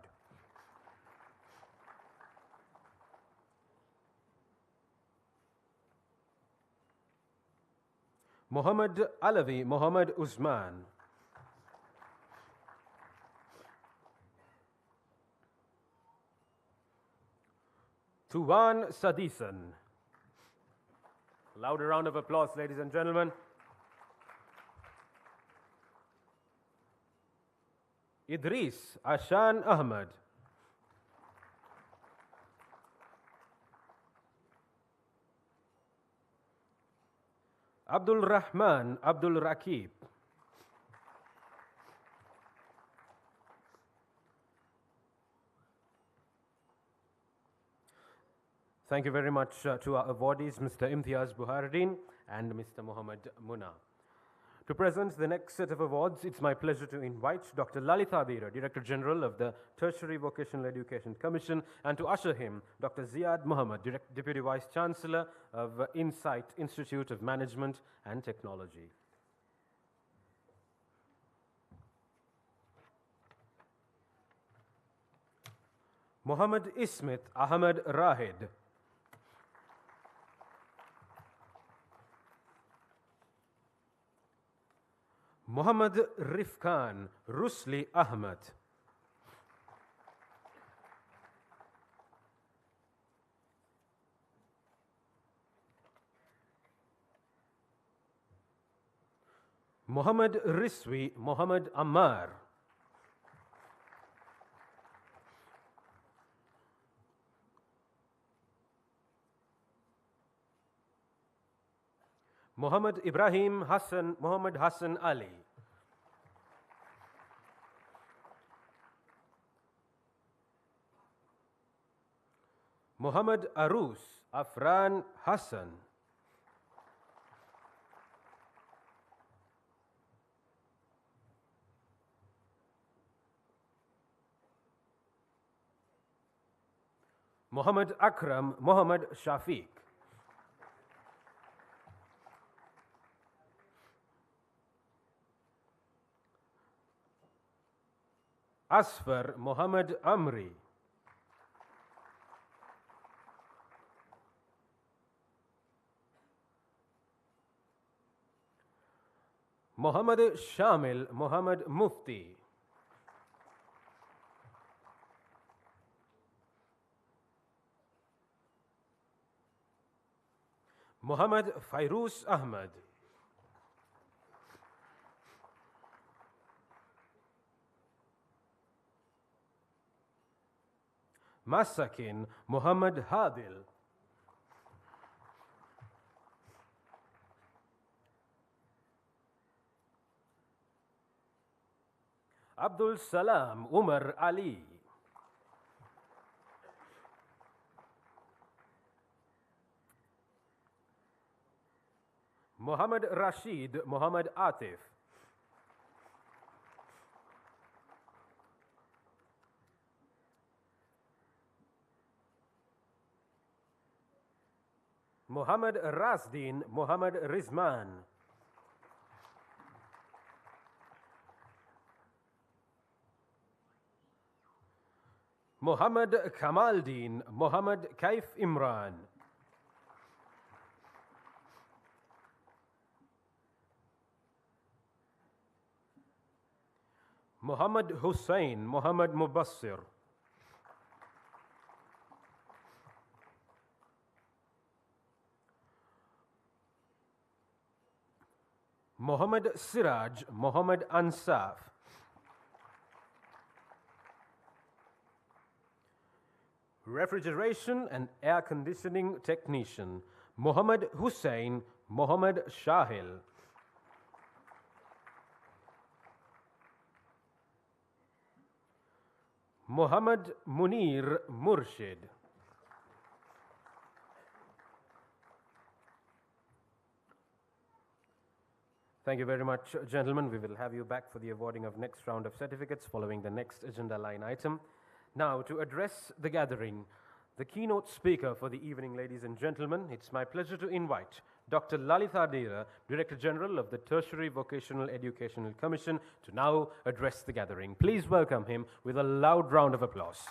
Muhammad Alavi Muhammad Usman, Tuwan Sadisan. Louder round of applause, ladies and gentlemen. Idris Ashan Ahmad, Abdul Rahman Abdul Rakib, Thank you very much to our awardees, Mr. Imtiaz Buharuddin and Mr. Muhammad Munna. To present the next set of awards, it's my pleasure to invite Dr. Lalitha Bira, Director General of the Tertiary Vocational Education Commission, and to usher him, Dr. Ziad Muhammad, Deputy Vice Chancellor of Insight Institute of Management and Technology. Muhammad Ismet Ahmed Rahid, Muhammad Rifkan Rusli Ahmad, Muhammad Riswi Muhammad Ammar, Muhammad Ibrahim Hassan Muhammad Hassan Ali, Muhammad Arus Afran Hassan, Muhammad Akram Muhammad Shafiq, Asfar Muhammad Amri, Muhammad Shamil Muhammad Mufti, Muhammad Fairuz Ahmad. Masakin Muhammad Hadil. Abdul Salam Umar Ali. Muhammad Rashid Muhammad Atif. Muhammad Rasdin Muhammad Rizman. Muhammad Kamaldeen Muhammad Kaif Imran. Muhammad Hussain Muhammad Mubassir. Muhammad Siraj Muhammad Ansaf. Refrigeration and air conditioning technician Muhammad Hussain Muhammad Shahil. Muhammad Munir Murshid. Thank you very much, gentlemen. We will have you back for the awarding of next round of certificates following the next agenda line item. Now, to address the gathering, the keynote speaker for the evening, ladies and gentlemen, it's my pleasure to invite Dr. Lalitha Dera, Director General of the Tertiary Vocational Educational Commission, to now address the gathering. Please welcome him with a loud round of applause.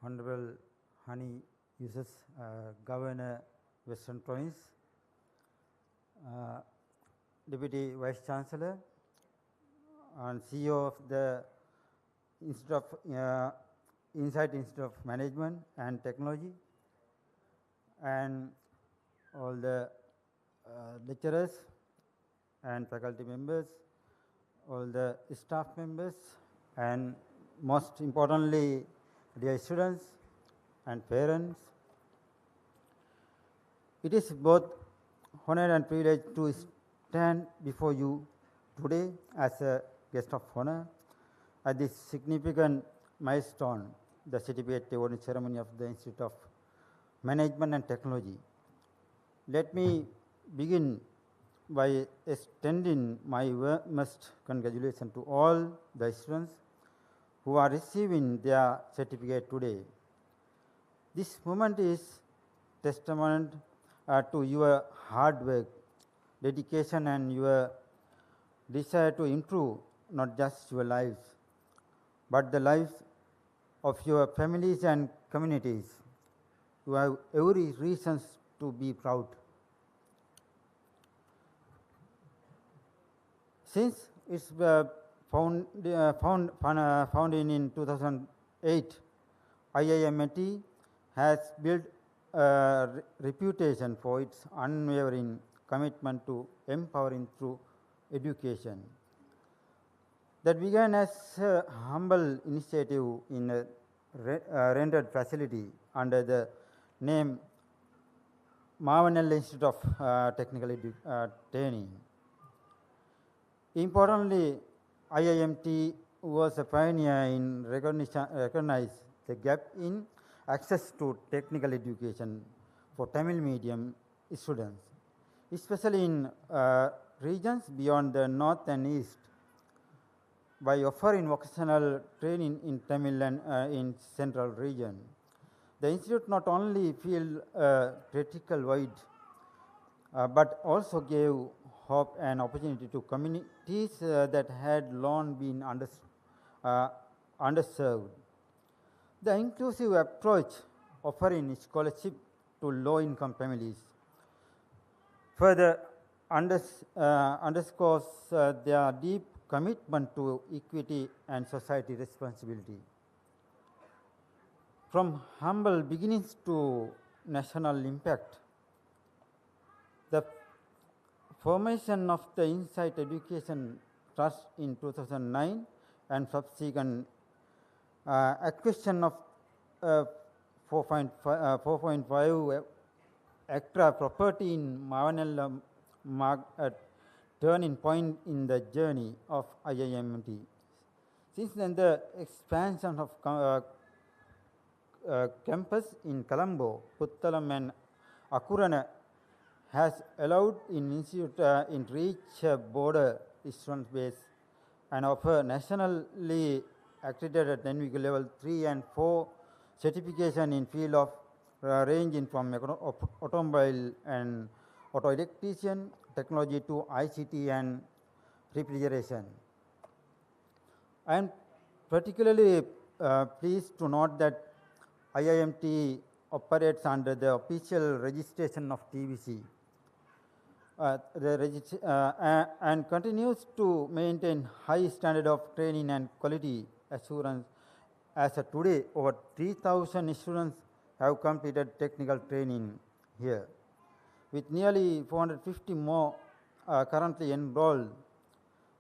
Honorable Hani Yusuf, Governor, Western Province, Deputy Vice Chancellor, and CEO of the Institute of Insight Institute of Management and Technology, and all the lecturers and faculty members, all the staff members, and most importantly, dear students and parents. It is both honor and privilege to stand before you today as a guest of honor at this significant milestone, the certificate awarding ceremony of the Institute of Management and Technology. Let me begin by extending my warmest congratulations to all the students who are receiving their certificate today. This moment is testament to your hard work, dedication, and your desire to improve not just your lives, but the lives of your families and communities. You have every reason to be proud. Since its founded in 2008, IIMT has built a reputation for its unwavering commitment to empowering through education. That began as a humble initiative in a rented facility under the name Mavanella Institute of Technical Training. Importantly, IIMT was a pioneer in recognize the gap in access to technical education for Tamil medium students, especially in regions beyond the north and east, by offering vocational training in Tamil and in central region. The institute not only filled a critical void, but also gave hope and opportunity to communities that had long been underserved. The inclusive approach offering scholarship to low-income families further underscores their deep commitment to equity and society responsibility. From humble beginnings to national impact, the formation of the Insight Education Trust in 2009 and subsequent acquisition of 4.5 hectare property in Mavanella marked a turning point in the journey of IIMT. Since then, the expansion of campus in Colombo, Puttalam and Akurana has allowed in institute in reach border student base and offer nationally accredited NVQ level 3 and 4 certification in field of ranging from automobile and auto electrician technology to ICT and refrigeration. I am particularly pleased to note that IIMT operates under the official registration of TBC and continues to maintain high standard of training and quality assurance. As of today, over 3,000 students have completed technical training here, with nearly 450 more currently enrolled.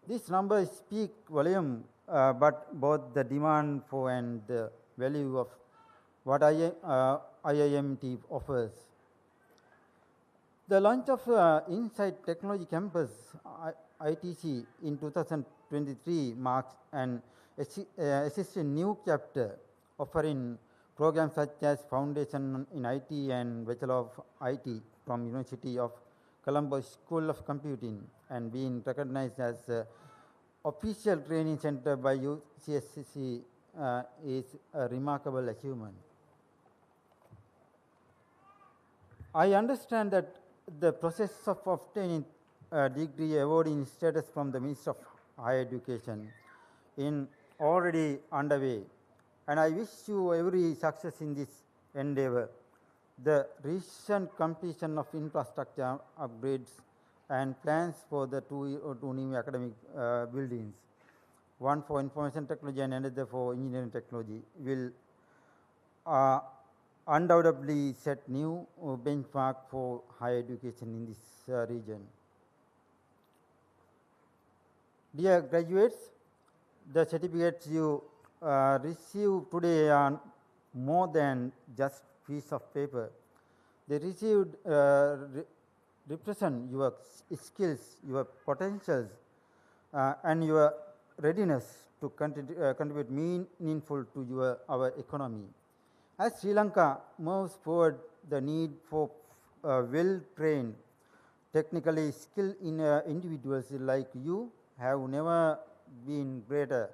These numbers speak volume, but both the demand for and the value of what IIMT offers. The launch of Insight Technology Campus ITC in 2023 marks an existing new chapter, offering programs such as Foundation in IT and Bachelor of IT from University of Colombo School of Computing, and being recognized as official training center by UCSC is a remarkable achievement. I understand that the process of obtaining a degree awarding status from the Ministry of Higher Education is already underway, and I wish you every success in this endeavor. The recent completion of infrastructure upgrades and plans for the two new academic buildings, one for information technology and another for engineering technology, will undoubtedly set new benchmark for higher education in this region. Dear graduates, the certificates you receive today are more than just piece of paper. They represent your skills, your potentials, and your readiness to contribute meaningful to our economy. As Sri Lanka moves forward, the need for well-trained, technically skilled individuals like you have never been greater.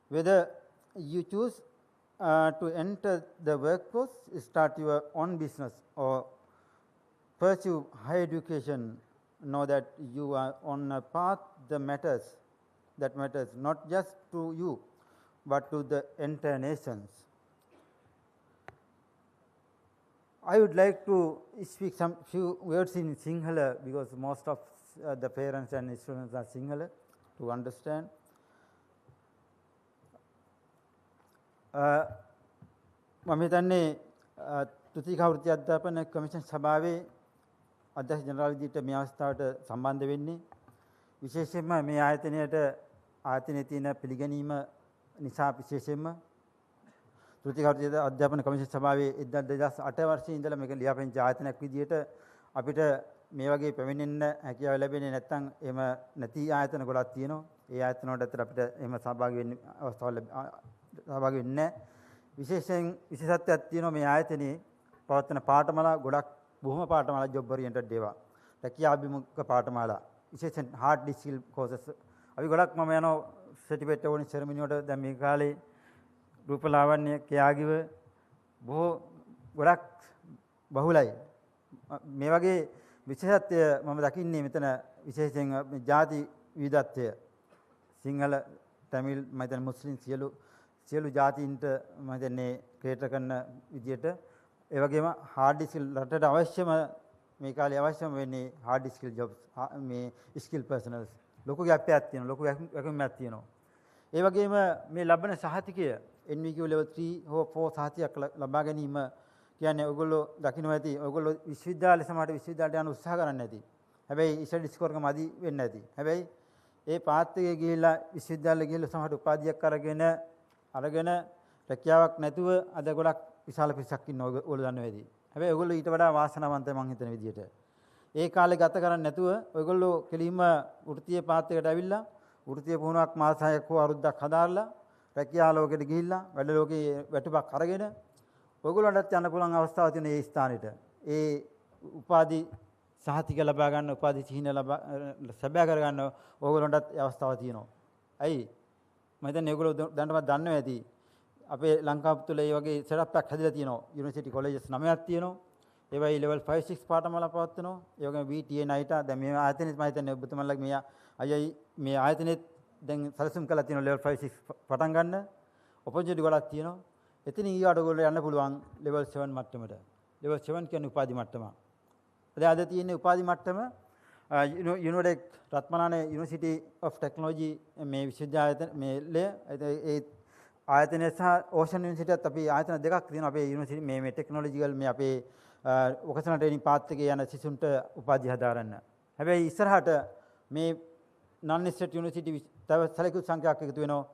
Whether you choose to enter the workforce, start your own business, or pursue higher education, know that you are on a path that matters not just to you, but to the entire nations. I would like to speak some few words in Sinhala because most of the parents and students are Sinhala to understand. මම හිතන්නේ තුතිකා වෘත්ති අධ්‍යාපන commission සභාවේ අධ්‍යක්ෂ general විදිහට මේ අවස්ථාවට සම්බන්ධ වෙන්නේ විශේෂයෙන්ම මේ ආයතනයේ තියෙන පිළිගැනීම නිසා විශේෂයෙන්ම තුතිකා වෘත්ති අධ්‍යාපන කමිෂන් සභාවේ 2008 වර්ෂයේ ඉඳලා මේක ලියාපදිංචි ආයතනයක් විදිහට අපිට මේ වගේ පැමිණෙන්න හැකියාව ලැබෙන්නේ නැත්නම් එහෙම නැති ආයතන ගොඩක් තියෙනවා. ඒ ආයතන වලට අතර අපිට එහෙම සහභාගී වෙන්න අවස්ථාවක් සහභාගී වෙන්නේ නැහැ. විශේෂයෙන් විශේෂත්වයක් තියෙනවා මේ ආයතනයේ පවත්වන පාඨමාලා ගොඩක් බොහොම පාඨමාලා ජොබ් ඔරියන්ටඩ් ඒවා. රැකියාභිමුඛ පාඨමාලා විශේෂයෙන් හાર્ඩ් ස්කිල් කෝසස් අපි ගොඩක් මම යනවා සර්ටිෆිකේට් අවෝඩින් සෙරමනි වලට දැන් මේ කාලේ රූපලාවන්‍ය කයාගිව බොහෝ ගොඩක් බහුලයි. මේ වගේ විශේෂත්වය මම දකින්නේ මෙතන විශේෂයෙන් ජාති විවිධත්වය සිංහල තමිල් මම හිතන්නේ මුස්ලිම් සියලු ජාතීන්ට මම හිතන්නේ ක්‍රියේට් කරන විදියට ඒ වගේම හાર્ඩ් ස්කිල් රටට අවශ්‍යම මේ කාලේ අවශ්‍යම වෙන්නේ hard skill jobs මේ skill personals. ලොකු gap එකක් තියෙනවා. ලොකු vacuum එකක් තියෙනවා. ඒ වගේම මේ ලබන සහතිකය NVQ level 3 හෝ 4 සහතිකයක් ලබා ගැනීම කියන්නේ ඔයගොල්ලෝ දකින්න ඇති. ඔයගොල්ලෝ විශ්වවිද්‍යාලේ සමහරට විශ්වවිද්‍යාලයට යන උත්සාහ කරන්නේ නැති. හැබැයි ස්ටඩි ස්කෝර් එක මදි වෙන්නේ නැති. හැබැයි ඒ පාත් එකේ ගිහිල්ලා විශ්වවිද්‍යාලෙ ගිහිල්ලා සමහරට උපාධියක් අරගෙන රැකියාවක් නැතුව අද ගොඩක් විශාල පිරිසක් ඉන්න ඔයගොල්ලෝ දන්නවා ඇති. හැබැයි ඔයගොල්ලෝ ඊට වඩා වාසනාවන්තයි මං හිතන විදිහට. ඒ කාලේ ගත කරන්නේ නැතුව ඔයගොල්ලෝ කෙලින්ම වෘත්තීය පාත් එකට ඇවිල්ලා වෘත්තීය පුහුණුවක් මාස 6ක් හෝ අවුරුද්දක් හදාarලා රැකියා ලෝකෙට ගිහිල්ලා වැඩ ලෝකේ වැටුපක් අරගෙන ඔයගොල්ලන්ටත් යන්න පුළුවන් අවස්ථාවක් තියෙන ඒ ස්ථානෙට. ඒ උපාධි සහතික ලබා ගන්න උපාධි චිහ්න ලබා සැබෑ කර ගන්න ඕගොල්ලන්ටත් අවස්ථාවක් තියෙනවා. ඇයි? මම හිතන්නේ ඔයගොල්ලෝ දැනටමත් දන්නවා ඇති. අපේ ලංකාව තුළ මේ වගේ සෙටප් එකක් හැදිලා තියෙනවා. යුනිවර්සිටි කොලෙජස් 9ක් තියෙනවා. ඒවයි level 5 6 පාඨමාලා පවත්වනවා. ඒ වගේම VTA නයිටා දැන් මේ ආයතනෙත් මම හිතන්නේ ඔබතුමන්ලගේ මේ අයයි මේ ආයතනෙත් දැන් සැලසුම් කරලා තියෙනවා level 5 6 පටන් ගන්න. ඔපොර්චුනිටි ගොඩක් තියෙනවා. එතනින් ඊට ඔයගොල්ලෝ යන්න පුළුවන් level 7 මට්ටමට. level 7 කියන්නේ උපාධි මට්ටම. අද තියෙන්නේ උපාධි මට්ටම යුනිවර්ඩෙක් රත්මලානේ යුනිවර්සිටි ඔෆ් ටෙක්නොලොජි මේ විශ්වවිද්‍යාලය මේ ඒ ආයතනය සහ ඕෂන් යුනිවර්සිටියත් අපි ආයතන දෙකක් තියෙනවා අපේ යුනිවර්සිටි මේ ටෙක්නොලොජිකල් මේ අපේ වොකේෂනල් ට්‍රේනින් පාත් එකේ යන සිසුන්ට උපාධිය හදාරන්න. හැබැයි ඉස්සරහට මේ non state යුනිවර්සිටි තව සැලකුත් සංඛ්‍යාවක් එකතු වෙනවා.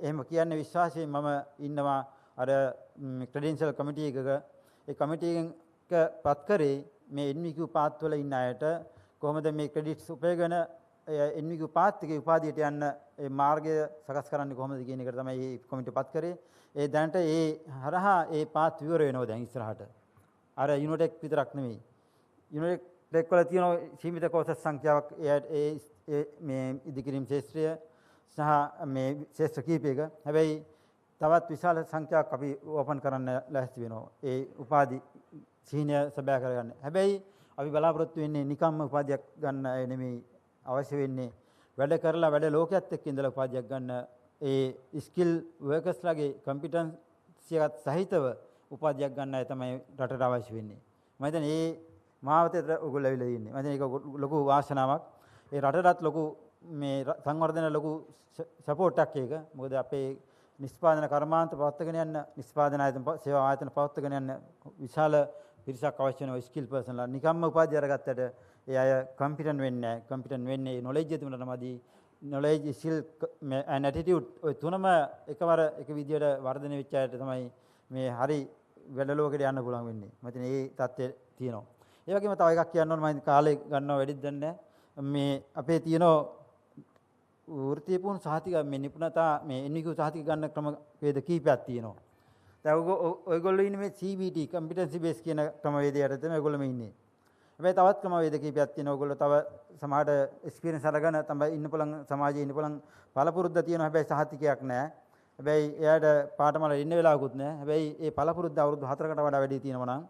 එහෙම කියන්නේ විශ්වාසයෙන් මම ඉන්නවා අර ක්‍රෙඩෙන්ෂල් කමිටි එකක. ඒ කමිටි එක පත් කරේ මේ NVQ පාත් වල ඉන්න අයට කොහොමද මේ ක්‍රෙඩිට්ස් උපයගෙන NVQ පාත් එකේ උපාධියට යන්න ඒ මාර්ගය සකස් කරන්නේ කොහොමද කියන එකට තමයි මේ කමිටුව පත් කරේ. ඒ දැනට ඒ හරහා ඒ පාත් විවර වෙනවා දැන් ඉස්සරහට. අර යුනිටෙක් විතරක් නෙමෙයි. යුනිටෙක් වල තියෙන සීමිත කෝසස් සංඛ්‍යාවක් ඒ මේ ඉදිකිරීම ශාස්ත්‍රය සහ මේ ශාස්ත්‍ර කීපයක. හැබැයි තවත් විශාල සංඛ්‍යාවක් අපි ඕපන් කරන්න ලෑස්ති වෙනවා. ඒ උපාධි සීනිය සබෑ කරගන්න. හැබැයි අපි බලාපොරොත්තු වෙන්නේ නිකම්ම උපාධියක් ගන්න නෙමෙයි අවශ්‍ය වෙන්නේ වැඩ කරලා වැඩ ලෝකයක් එක්ක ඉඳලා උපාධියක් ගන්න ඒ ස්කිල් වර්කර්ස්ලාගේ කම්පිටන්සියත් සහිතව උපාධියක් ගන්න අය තමයි රටට අවශ්‍ය වෙන්නේ. මම හිතන්නේ මේ මාවතේ ඔයගොල්ලෝ ඇවිල්ලා ඉන්නේ. මම හිතන්නේ ඒක ලොකු වාසනාවක්. ඒ රටටත් ලොකු මේ සංවර්ධන ලොකු සපෝට් එකක් ඒක. මොකද අපේ නිෂ්පාදන කර්මාන්ත පවත්වාගෙන යන්න නිෂ්පාදන ආයතන සේවා ආයතන පවත්වාගෙන යන්න විශාල පිරිසක් අවශ්‍ය වෙනවා ස්කිල් පර්සන්ලා. නිකම්ම උපාධිය අරගත්තට ඒ අය කම්පිටන්ට් වෙන්නේ නැහැ. කම්පිටන්ට් වෙන්නේ නොලෙජ් තිබුණාමදී නොලෙජ් ස්කිල් and attitude ඔය තුනම එකවර එක විදියට වර්ධනය වෙච්ච අයට තමයි මේ හරි වැඩ ලෝකෙට යන්න පුළුවන් වෙන්නේ. මම හිතන්නේ මේ தත්ත්වය තියෙනවා. ඒ වගේම තව එකක් කියන්න ඕන මම කාලේ ගන්නව වැඩිද දන්නේ මේ අපේ තියෙන වෘත්තීය පුහුණු සහතික මේ නිපුණතා මේ NVQ සහතික ගන්න ක්‍රම වේද කීපයක් තියෙනවා. දැන් ඔයගොල්ලෝ ඉන්නේ මේ CBT competency based කියන ක්‍රමවේදයට තමයි ඔයගොල්ලෝ ඉන්නේ. හැබැයි තවත් ක්‍රමවේද කීපයක් තියෙනවා. ඔයගොල්ලෝ තව සමහරට එක්ස්පීරියන්ස් අරගෙන තමයි ඉන්න පුළුවන් සමාජයේ ඉන්න පුළුවන් පළපුරුද්ද තියෙනවා. හැබැයි සහතිකයක් නැහැ. හැබැයි එයාට පාඨමාලා ඉන්න වෙලාවකුත් නැහැ. හැබැයි ඒ පළපුරුද්ද අවුරුදු 4කට වඩා වැඩි තියෙනවා නම්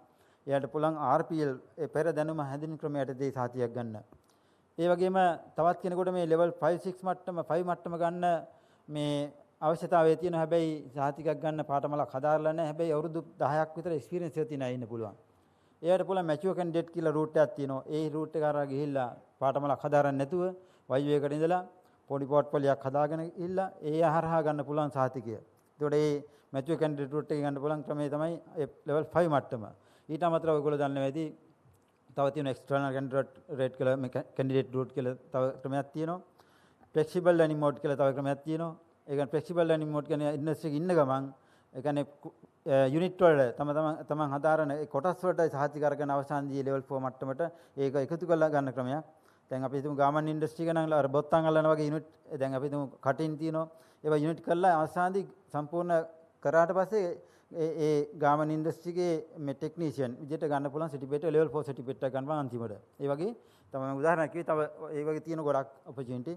එයාට පුළුවන් RPL ඒ පෙර දැනුම හැඳින් ක්‍රමයට දී සහතිකයක් ගන්න. ඒ වගේම තවත් කෙනෙකුට මේ level 5 6 මට්ටම 5 මට්ටම ගන්න මේ අවශ්‍යතාවය තියෙනවා. හැබැයි සහතිකයක් ගන්න පාඨමාලාවක් හදාarලා නැහැ. හැබැයි අවුරුදු 10ක් විතර එක්ස්පීරියන්ස් එක තියෙන අය ඉන්න පුළුවන්. එයාට පුළුවන් මැචුවර් කැන්ඩිඩේට් කියලා රූට් එකක් තියෙනවා. ඒ රූට් එක හරහා ගිහිල්ලා පාඨමාලාවක් හදාරන්න නැතුව වයියු එකට ඉඳලා පොඩි පෝට්ෆෝලියක් හදාගෙන ගිහිල්ලා ඒ හරහා ගන්න පුළුවන් සහතිකය. ඒතකොට මේ මැචුවර් කැන්ඩිඩේට් රූට් එකේ ගන්න පුළුවන් ක්‍රමය තමයි level 5 මට්ටම. ඊට අමතරව ඔයගොල්ලෝ දන්නවා ඇති තව තියෙන එක්ස්ටර්නල් කැන්ඩිඩේට් රේට් කියලා මේ කැන්ඩිඩේට් රූට් කියලා තව ක්‍රමයක් තියෙනවා. ෆ්ලෙක්සිබල් ලර්නින් මෝඩ් කියලා තව ක්‍රමයක් තියෙනවා. ඒ කියන්නේ ෆ්ලෙක්සිබල් ලර්නින් මෝඩ් කියන්නේ ඉන්ඩස්ට්‍රි එකේ ඉන්න ගමන් ඒ කියන්නේ යුනිට් වල තමන් හදාරන ඒ කොටස් වලට සහතික කරගෙන අවසානදී level 4 මට්ටමට ඒක එකතු කරලා ගන්න ක්‍රමයක්. දැන් අපි හිතමු ගාමන් ඉන්ඩස්ට්‍රි එක නම් අර බොත්තම් අල්ලන වගේ යුනිට් දැන් අපි හිතමු කටින් තියෙනවා. ඒවා යුනිට් කරලා අවසානදී සම්පූර්ණ කරාට පස්සේ ඒ ගාමන් ඉන්ඩස්ට්‍රි එකේ මේ ටෙක්නීෂියන් විදිහට ගන්න පුළුවන් සර්ටිෆිකේට් level 4 සර්ටිෆිකේට් එක ගන්නවා අන්තිමට. ඒ වගේ තමයි උදාහරණයක් කිව්වේ. තව ඒ වගේ තියෙන ගොඩක් ඔපචුනිටි.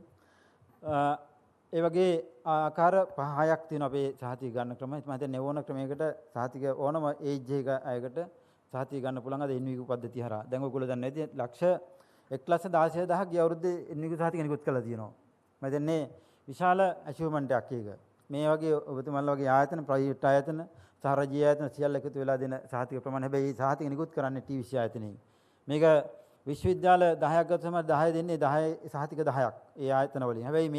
ඒ වගේ ආකාර 5ක් තියෙනවා අපේ සහතික ගන්න ක්‍රම. මම හිතන්නේ ඕන ක්‍රමයකට සහතික ඕනම ඒජ් එක අයකට සහතික ගන්න පුළුවන් අද NVQ පද්ධතිය හරහා. දැන් ඔයගොල්ලෝ දන්නේ නැති ලක්ෂ 1,16,000ක් ගිය අවුරුද්දේ NVQ සහතික නිකුත් කළා තියෙනවා. මම හිතන්නේ විශාල අචීව්මන්ට් එකක් ඒක. මේ වගේ ඔබතුමාලා වගේ ආයතන ප්‍රයිවට් ආයතන සහ රජීය ආයතන සියල්ල එකතු වෙලා දෙන සහතික ප්‍රමාණය. හැබැයි මේ සහතික නිකුත් කරන්නේ TVC ආයතනයේ. මේක විශ්වවිද්‍යාල 10ක් ගත්තම 10 දෙන්නේ 10 සහතික 10ක් ඒ ආයතන වලින්. හැබැයි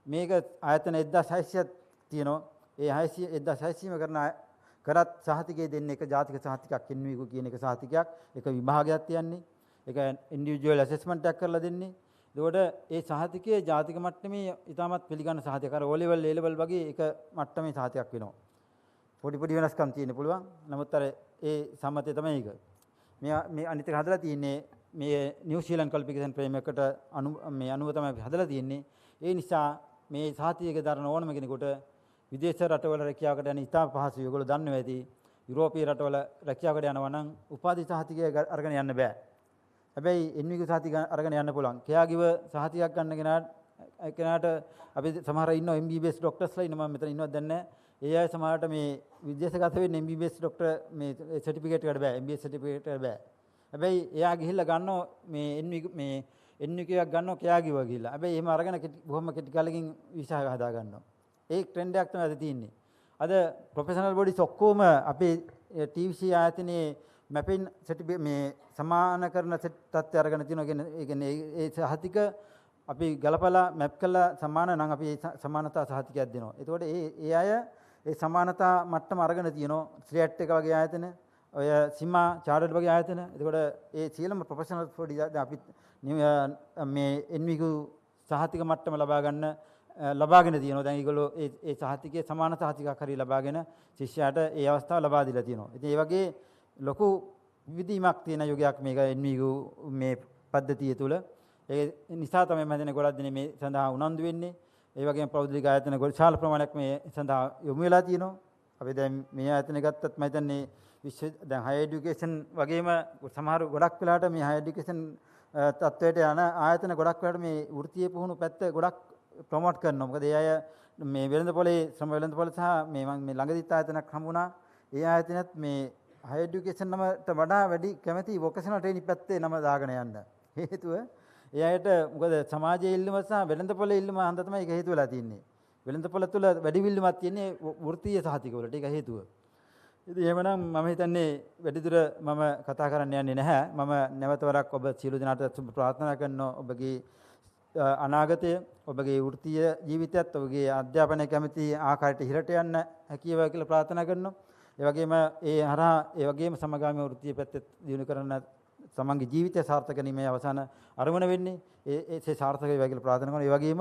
මේක ආයතන 1600ක් තියෙනවා. ඒ 1600ම කරත් සහතිකයේ දෙන්නේ එක ජාතික සහතිකයක් එන්විකු කියන එක සහතිකයක් එක විභාගයක් තියන්නේ. ඒක ඉන්ඩිවිජුවල් ඇසෙස්මන්ට් එකක් කරලා දෙන්නේ. එතකොට ඒ සහතිකයේ ජාතික මට්ටමේ ඉතාමත් පිළිගන්න සහතිකයක්. අර O level A level වගේ එක මට්ටමේ සහතිකයක් වෙනවා. පොඩි වෙනස්කම් තියෙන්න පුළුවන්. නමුත් අර ඒ සම්මතය තමයි ඒක. මේ අනිත් එක හදලා තියෙන්නේ මේ නිව්සීලන්ත ක්වොලිෆිකේෂන් ෆ්‍රේම් එකට මේ අනුව තමයි හදලා තියෙන්නේ. ඒ නිසා මේ සහතිකයක දරන ඕනම කෙනෙකුට විදේශ රටවල රැකියාවකට යන ඉතාම පහසුයි. ඔයගොල්ලෝ දන්නවා ඇති. යුරෝපීය රටවල රැකියාවකට යනවා නම් උපාධි සහතිකය අරගෙන යන්න බෑ. හැබැයි එන්විකු සහතික අරගෙන යන්න පුළුවන්. කෙයාගිව සහතිකයක් ගන්න කෙනාට අපි සමහර ඉන්නවා MBBS ડોක්ටර්ස්ලා ඉන්නවා මම මෙතන ඉන්නවද දන්නේ නැහැ. ඒ අය සමහරට මේ විදේශගත වෙන්නේ MBBS ડોක්ටර් මේ සර්ටිෆිකේට් එකට බෑ. MBS සර්ටිෆිකේට් එකට බෑ. හැබැයි එයා ගිහිල්ලා ගන්නවා මේ එන්විකු එකක් ගන්නවා කෙයාගිව ගිහිල්ලා. හැබැයි එහෙම අරගෙන බොහොම කෙටි කාලෙකින් වීසා එක හදා ගන්නවා. ඒ ට්‍රෙන්ඩ් එකක් තමයි අද තියෙන්නේ. අද ප්‍රොෆෙෂනල් බොඩිස් ඔක්කොම අපේ TVC ආයතනයේ මැපින් සර්ටිෆිකේට් මේ සමාන කරන තත්ත්වය අරගෙන තියෙනවා. ඒ කියන්නේ ඒ සහතික අපි ගලපලා මැප් කරලා සමාන නම් අපි සමානතා සහතිකයක් දෙනවා. එතකොට ඒ අය ඒ සමානතා මට්ටම අරගෙන තියෙනවා. ස්ලේට් එක වගේ ආයතන, ඔය සීමා චාර්ටර්ඩ් වගේ ආයතන. එතකොට ඒ සියලුම ප්‍රොෆෙෂනල් බොඩි අපි මේ එන්විකු සහතික මට්ටම ලබාගෙන තියෙනවා. දැන් ඒගොල්ලෝ ඒ සහතිකයේ සමාන සහතිකයක් හරි ලබාගෙන ශිෂ්‍යයාට ඒ අවස්ථාව ලබා දීලා තියෙනවා. ඉතින් ඒ වගේ ලොකු විවිධීමක් තියෙන යුගයක් මේක එන්විකු මේ පද්ධතිය තුළ. ඒ නිසා තමයි මම හිතන්නේ ගොඩක් දෙනෙක් මේ සඳහා උනන්දු වෙන්නේ. ඒ වගේම ප්‍රෞද්योगिक ආයතන විශාල ප්‍රමාණයක් මේ සඳහා යොමු වෙලා තියෙනවා. අපි දැන් මේ ආයතන ගත්තත් මම හිතන්නේ දැන් හයර් এডুকেෂන් වගේම සමහර ගොඩක් වෙලාවට මේ හයර් এডুকেෂන් තත්වයට යන ආයතන ගොඩක් වෙලාවට මේ වෘත්තීය පුහුණු පැත්ත ගොඩක් ප්‍රොමෝට් කරනවා. මොකද ඒ අය මේ වෙළඳපොලේ ශ්‍රම වෙළඳපොළ සහ මේ මම මේ ළඟදිත් ආයතනයක් හම්බුණා. ඒ ආයතනයත් මේ හයර් এডুকেෂන් නමට වඩා වැඩි කැමැති වොකේෂනල් ට්‍රේනින් පැත්තේ නම දාගෙන යන්න. හේතුව ඒ අයට මොකද සමාජයේ ඉල්ලුම සහ වෙළඳපොලේ ඉල්ලුම හන්ද තමයි ඒක හේතු වෙලා තියෙන්නේ. වෙළඳපොළ තුළ වැඩි විල්ලුමක් තියෙන්නේ වෘත්තීය සහතිකවලට. ඒක හේතුව. ඉතින් එහෙමනම් මම හිතන්නේ වැඩිදුර මම කතා කරන්න යන්නේ නැහැ. මම නැවත වරක් ඔබ සියලු දෙනාට සුබ ප්‍රාර්ථනා කරනවා. ඔබගේ අනාගතය, ඔබගේ වෘත්තීය ජීවිතයත්, ඔබගේ අධ්‍යාපනය කැමති ආකාරයට ඉහළට යන්න හැකියාව කියලා ප්‍රාර්ථනා කරනවා. ඒ වගේම ඒ හරහා ඒ වගේම සමගාමී වෘත්තීය පැත්තේ දිනු කරන තමන්ගේ ජීවිතය සාර්ථක කිරීමේ අවසාන අරමුණ වෙන්නේ ඒ සාර්ථක වේවා කියලා ප්‍රාර්ථනා කරනවා. ඒ වගේම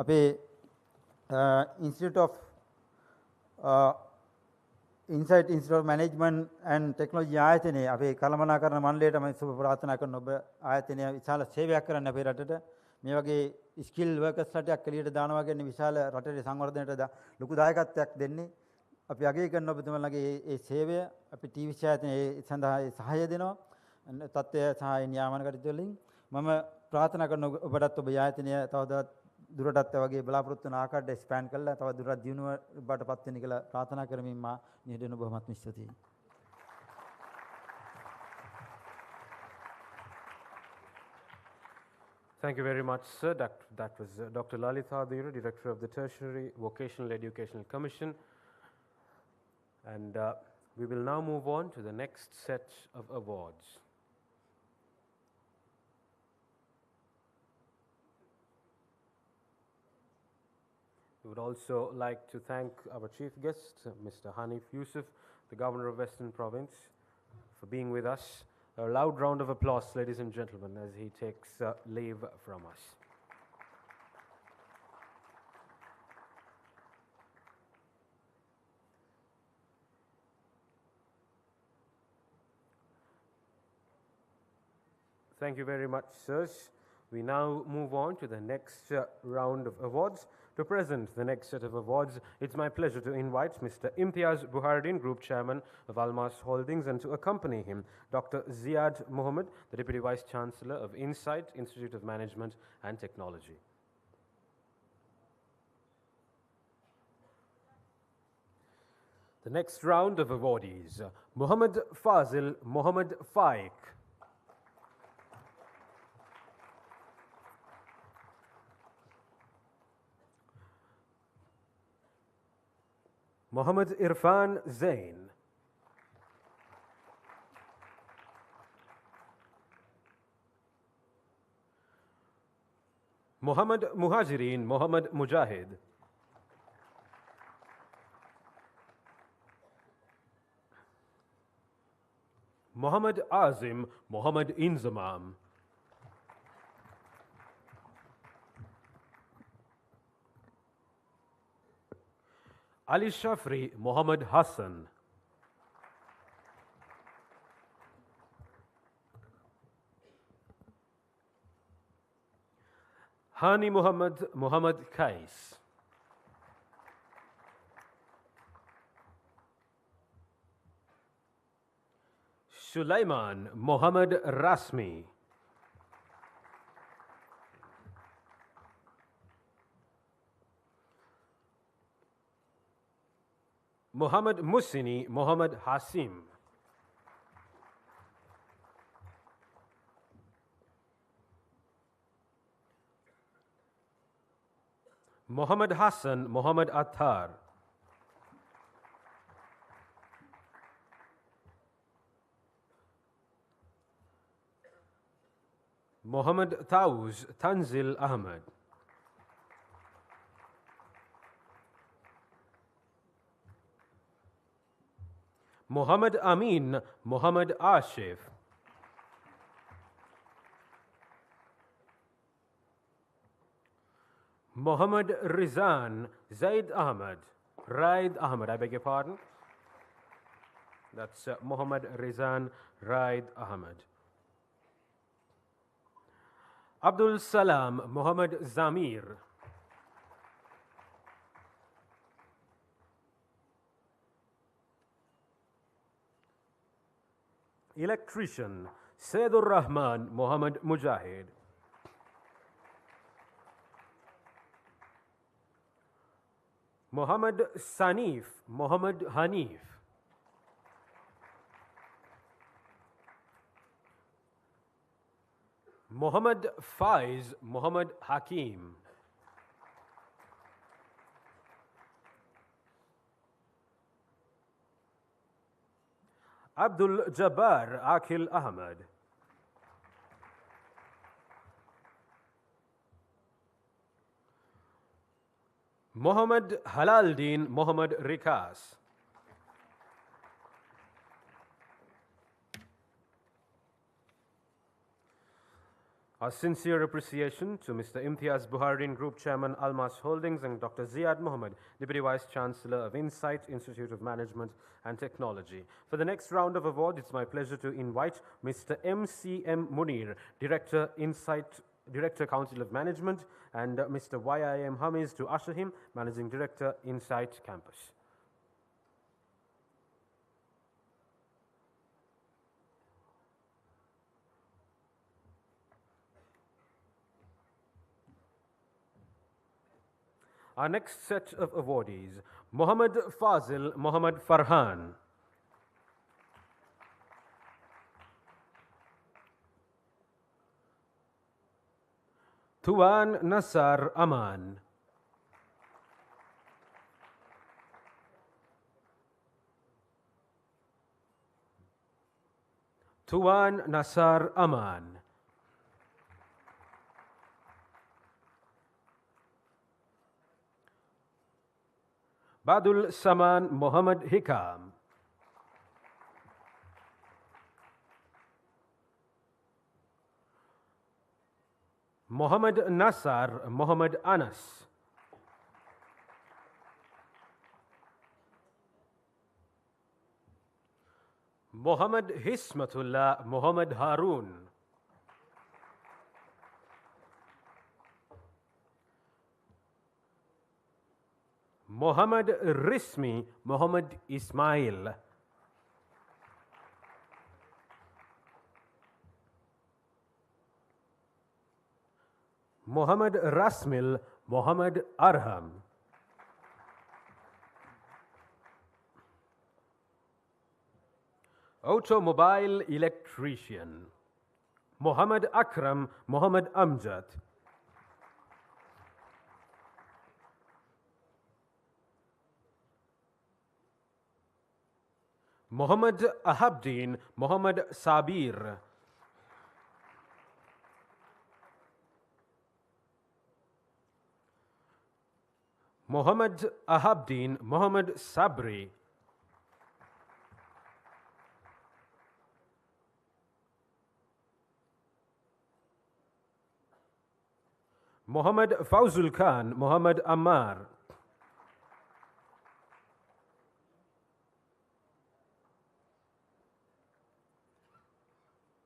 අපේ Institute of Insight Institute of Management and Technology ආයතනයේ අපේ කළමනාකරණ මණ්ඩලයට මම සුබ ප්‍රාර්ථනා කරනවා. ඔබ ආයතනය විශාල සේවයක් කරන්න අපේ රටට. මේ වගේ ස්කිල් වර්කර්ස් රටයක් එළියට දානවා කියන්නේ විශාල රටේ සංවර්ධනයට ලොකු දායකත්වයක් දෙන්නේ. අපි අගය කරන ඔබතුමන්ලගේ ඒ සේවය අපි TVC ආයතනයේ සඳහා සහාය දෙනවා. තත්ත්වය සහ නියාමන කටයුතු වලින් මම ප්‍රාර්ථනා කරන ඔබටත් ඔබ ආයතනය තවදවත් දුරටත් වගේ බලාපොරොත්තු වන ආකාරයට එක්ස්පෑන්ඩ් කරලා තව දුරටත් දියුණුව බාටපත් වෙන්න කියලා ප්‍රාර්ථනා කරමින් මා නිහඬව බොහොමත් ස්තුතියි.
Thank you very much, sir. That was Dr. Lalitha Adhira, Director of the Tertiary Vocational Educational Commission. And we will now move on to the next set of awards. We would also like to thank our chief guest, Mr. Hanif Yusuf, the Governor of Western Province, for being with us. A loud round of applause, ladies and gentlemen, as he takes leave from us. Thank you very much, sirs. We now move on to the next round of awards. To present the next set of awards, it's my pleasure to invite Mr. Imtiaz Buhardin, Group Chairman of Almas Holdings, and to accompany him, Dr. Ziad Mohammed, the Deputy Vice Chancellor of Insight Institute of Management and Technology. The next round of awardees, Muhammad Fazil Muhammad Faik. Muhammad Irfan Zain. Muhammad Muhajirin Muhammad Mujahid. Muhammad Azim Muhammad Inzamam. Ali Shafri Muhammad Hassan. Hani Muhammad Muhammad Kais. Sulaiman Muhammad Rasmi. Muhammad Musini Muhammad Hasim. Muhammad Hassan Muhammad Attar. Muhammad Tauz Tanzil Ahmed. Muhammad Amin Muhammad Ashif. Muhammad Rizan Zaid Ahmed. Raid Ahmed, I beg your pardon. That's Muhammad Rizan Raid Ahmed. Abdul Salam Muhammad Zamir. Electrician Saidur Rahman Muhammad Mujahid. Muhammad Sanif Muhammad Hanif. Muhammad Faiz Muhammad Hakim. Abdul Jabbar Akil Ahmed. Muhammad Halaldin Muhammad Rikas. Our sincere appreciation to Mr. Imtiaz Buharin, Group Chairman, Almas Holdings, and Dr. Ziad Mohammed, Deputy Vice Chancellor of Insight Institute of Management and Technology. For the next round of awards, it's my pleasure to invite Mr. M.C.M. Munir, Director, Council of Management, and Mr. Y.I.M. Hamiz to usher him, Managing Director, Insight Campus. Our next set of awardees, Muhammad Fazil Muhammad Farhan. Tuan Nasar Aman. Tuan Nasar Aman. Badul Saman Muhammad Hikam. Muhammad Nasar Muhammad Anas. Muhammad Hismatullah Muhammad Harun. Muhammad Rismi Muhammad Ismail. Muhammad Rasmil Muhammad Arham. Automobile electrician Muhammad Akram Muhammad Amjad. Muhammad Ahabdin Muhammad Sabir. Mohammad Ahabdin Mohammad Sabri, Mohammad Fauzul Khan Mohammad Ammar,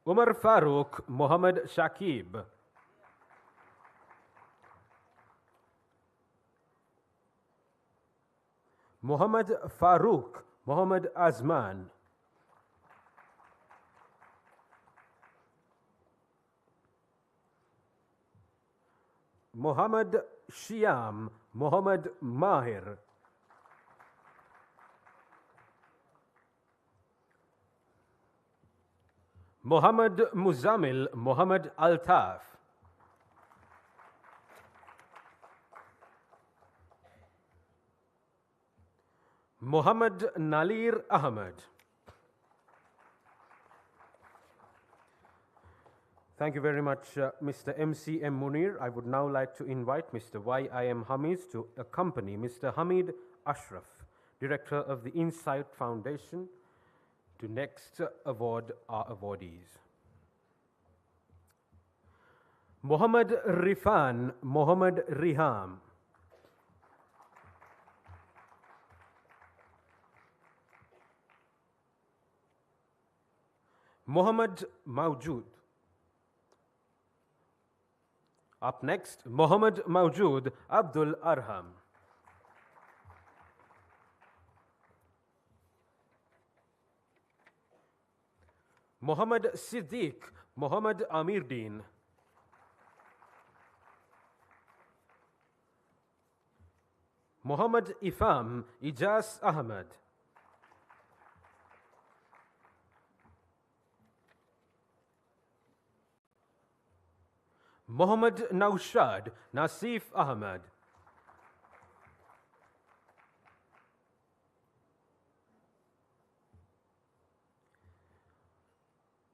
Umar Farooq Mohammad Shakib, Mohammad Farooq Mohammad Azman, Mohammad Shiam Mohammad Mahir, Mohammad Muzammil Mohammad Altaf, Mohammad Nalir Ahmed. Thank you very much, Mr. M.C.M. Munir. I would now like to invite Mr. Y.I.M. Hamiz to accompany Mr. Hamid Ashraf, Director of the Insight Foundation, to next award our awardees. Mohammad Rifan Mohammad Riham, Mohammad Mawjood. Up next, Mohammad Mawjood Abdul Arham. Mohammad Siddiq Mohammad Amirdeen. Mohammad Ifam Ijaz Ahmed. Mohammad Naushad Nasif Ahmed.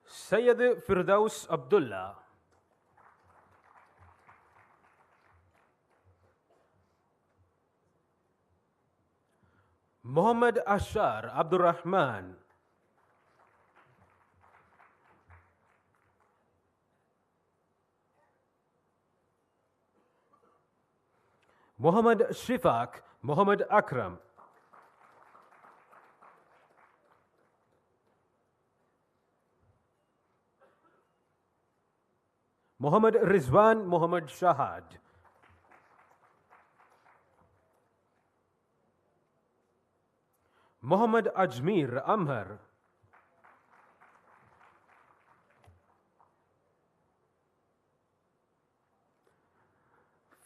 Sayyid Firdaus Abdullah. Muhammad Ashar Abdurrahman. Muhammad Shifaq Muhammad Akram. Muhammad Rizwan Muhammad Shahad. Muhammad Ajmer Amhar.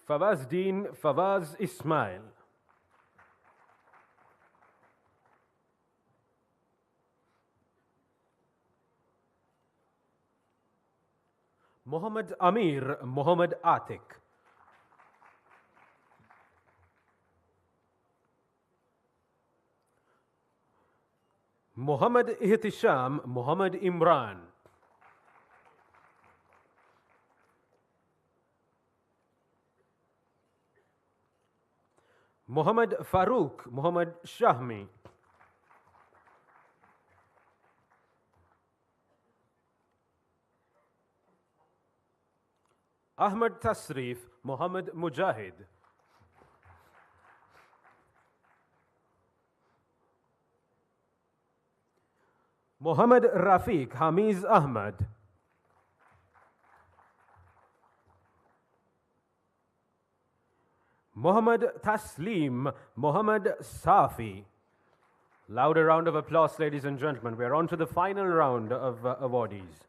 Fawazdeen Fawaz Ismail. Muhammad Amir Muhammad Atik. Muhammad Ihtisham Muhammad Imran. Muhammad Farooq Muhammad Shahmi. Ahmad Tasrif Muhammad Mujahid. Muhammad Rafiq Hamiz Ahmad. Muhammad Taslim Muhammad Safi. Louder round of applause, ladies and gentlemen. We are on to the final round of awardees.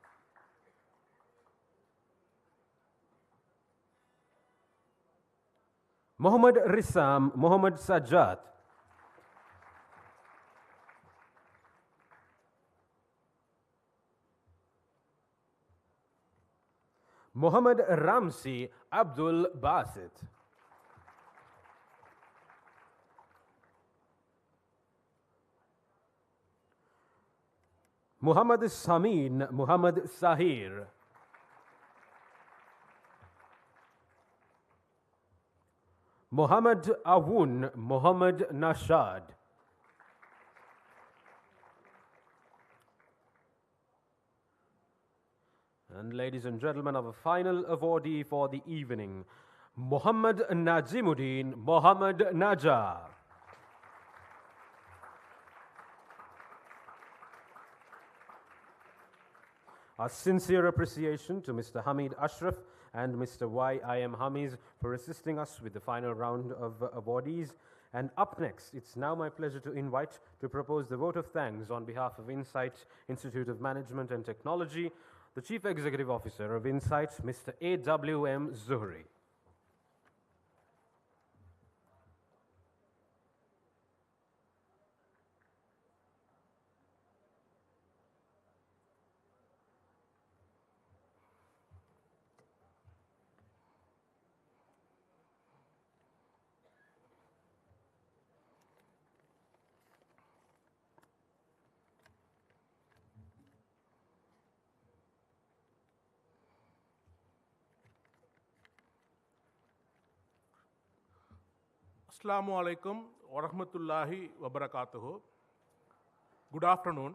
Muhammad Rissam Muhammad Sajjad. Muhammad Ramsi Abdul Basit. Muhammad Samin Muhammad Sahir. Mohammad Awoon Mohammad Nashad. And ladies and gentlemen, our final awardee for the evening, Muhammad Najimuddin Muhammad Naja. Our sincere appreciation to Mr. Hamid Ashraf and Mr. Y.I.M. Hamiz for assisting us with the final round of awardees. And up next, it's now my pleasure to invite to propose the vote of thanks on behalf of Insight Institute of Management and Technology, the Chief Executive Officer of Insight, Mr. A.W.M. Zuhri.
Assalamu alaikum wa rahmatullahi wa barakatuhu. Good afternoon.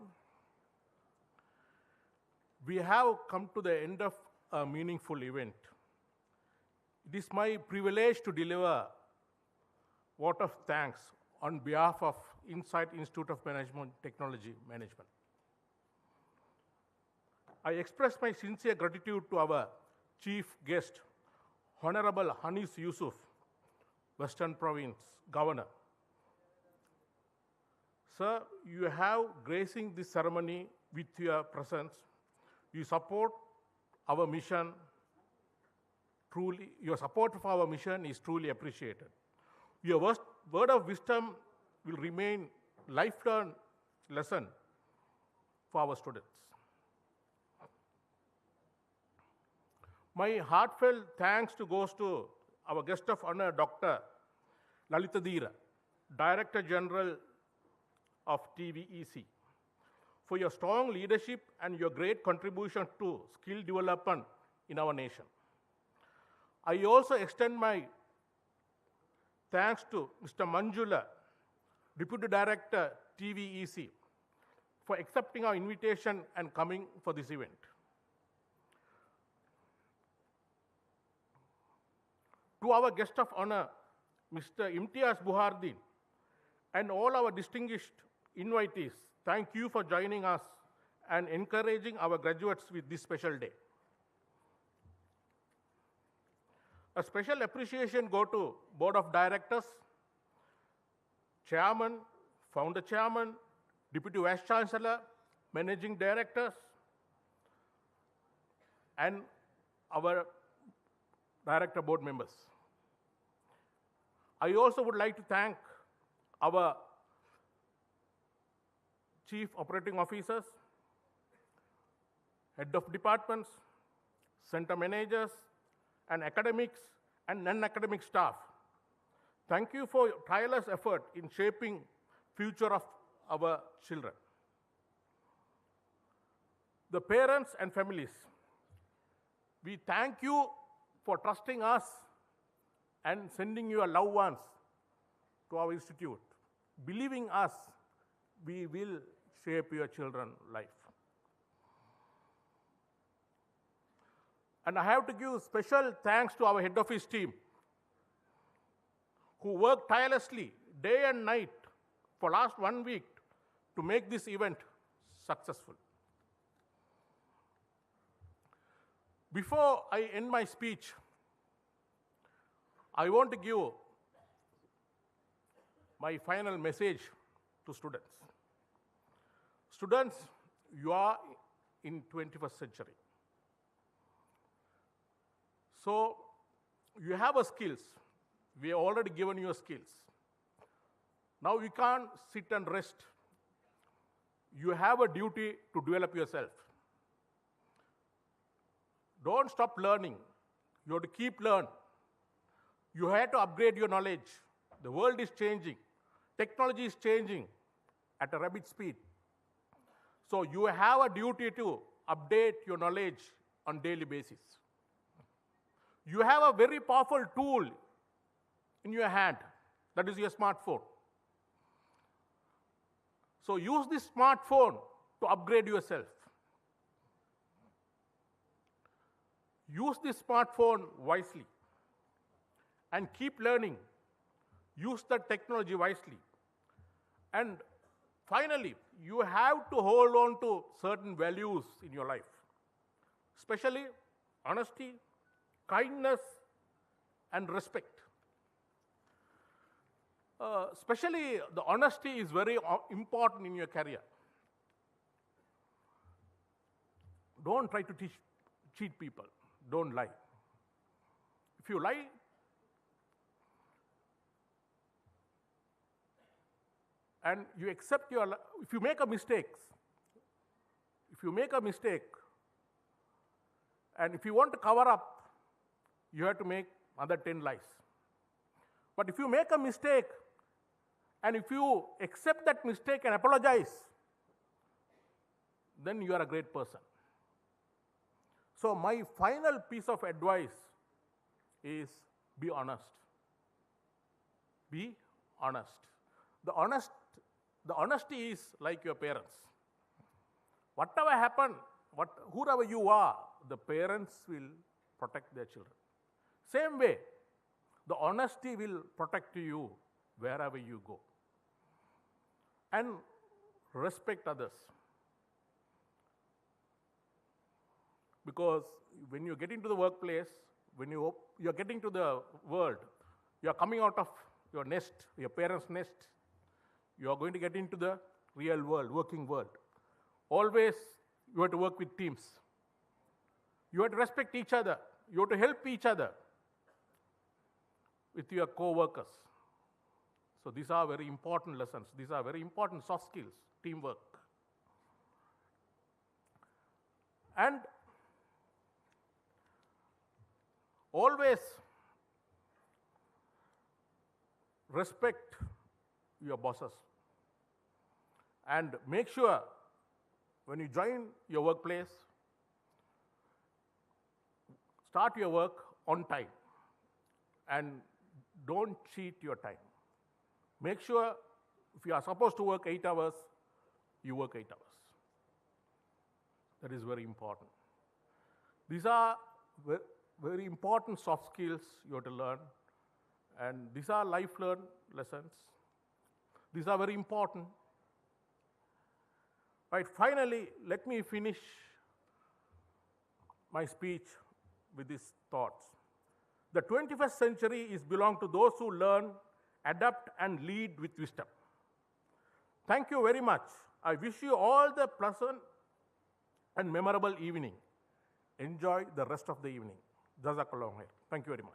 We have come to the end of a meaningful event. It is my privilege to deliver vote of thanks on behalf of Insight Institute of Management Technology Management. I express my sincere gratitude to our chief guest, Honorable Hanis Yusuf, Western Province Governor. Sir, you have gracing this ceremony with your presence. You support our mission truly, your support of our mission is truly appreciated. Your word of wisdom will remain lifelong lesson for our students. My heartfelt thanks goes to our guest of honor, Dr. Lalitha Dheera, Director General of TVEC, for your strong leadership and your great contribution to skill development in our nation. I also extend my thanks to Mr. Manjula, Deputy Director, TVEC, for accepting our invitation and coming for this event. To our guest of honor, Mr. Imtiaz Buhardin, and all our distinguished invitees, thank you for joining us and encouraging our graduates with this special day. A special appreciation go to Board of Directors, Chairman, Founder Chairman, Deputy Vice Chancellor, Managing Directors, and our Director Board members. I also would like to thank our Chief Operating Officers, Head of Departments, Center Managers, and academics and non-academic staff. Thank you for your tireless effort in shaping future of our children. The parents and families, we thank you for trusting us and sending your loved ones to our institute. Believing us, we will shape your children's life. And I have to give special thanks to our head office team, who worked tirelessly day and night for last 1 week to make this event successful. Before I end my speech, I want to give my final message to students. Students, you are in 21st century. So you have a skills. We have already given you skills. Now you can't sit and rest. You have a duty to develop yourself. Don't stop learning. You have to keep learning. You have to upgrade your knowledge. The world is changing. Technology is changing at a rapid speed. So you have a duty to update your knowledge on daily basis. You have a very powerful tool in your hand. That is your smartphone. So use this smartphone to upgrade yourself. Use this smartphone wisely and keep learning. Use the technology wisely. And finally, you have to hold on to certain values in your life, especially honesty, kindness, and respect. Especially the honesty is very important in your career. Don't try to cheat people. Don't lie. If you lie, and you accept if you make a mistake, and if you want to cover up, you have to make another 10 lies. But if you make a mistake, and if you accept that mistake and apologize, then you are a great person. So my final piece of advice is be honest. Be honest. The honesty is like your parents. Whatever happen, whoever you are, the parents will protect their children. Same way, the honesty will protect you wherever you go. And respect others. Because when you get into the workplace, when you're getting to the world, you're coming out of your nest, your parents' nest, you are going to get into the real world, working world. Always you have to work with teams. You have to respect each other. You have to help each other with your co-workers. So these are very important lessons. These are very important soft skills, teamwork. And always respect your bosses. And make sure when you join your workplace, start your work on time and don't cheat your time. Make sure if you are supposed to work 8 hours, you work 8 hours. That is very important. These are very important soft skills you have to learn, and these are life-learned lessons. These are very important. Right, finally, let me finish my speech with these thoughts. The 21st century belongs to those who learn, adapt, and lead with wisdom. Thank you very much. I wish you all the pleasant and memorable evening. Enjoy the rest of the evening. Jazakallah khair. Thank you very much.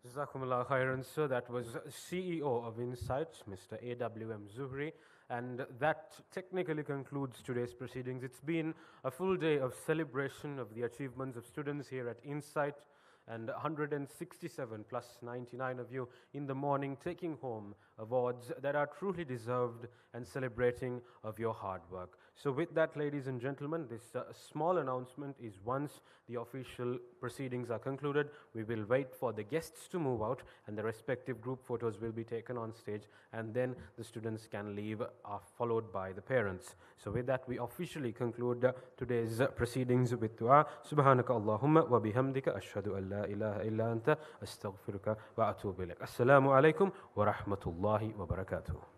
Jazakumullah khairan, sir. That was CEO of Insight, Mr. A.W.M. Zuhri. And that technically concludes today's proceedings. It's been a full day of celebration of the achievements of students here at Insight, and 167 plus 99 of you in the morning taking home awards that are truly deserved and celebrating of your hard work. So with that, ladies and gentlemen, this small announcement is once the official proceedings are concluded, we will wait for the guests to move out and the respective group photos will be taken on stage, and then the students can leave, followed by the parents. So with that, we officially conclude today's proceedings with dua. Subhanaka Allahumma wa bihamdika ashhadu an la ilaha illa anta astaghfiruka wa atubu ilaik. Assalamu alaikum wa rahmatullahi wa barakatuh.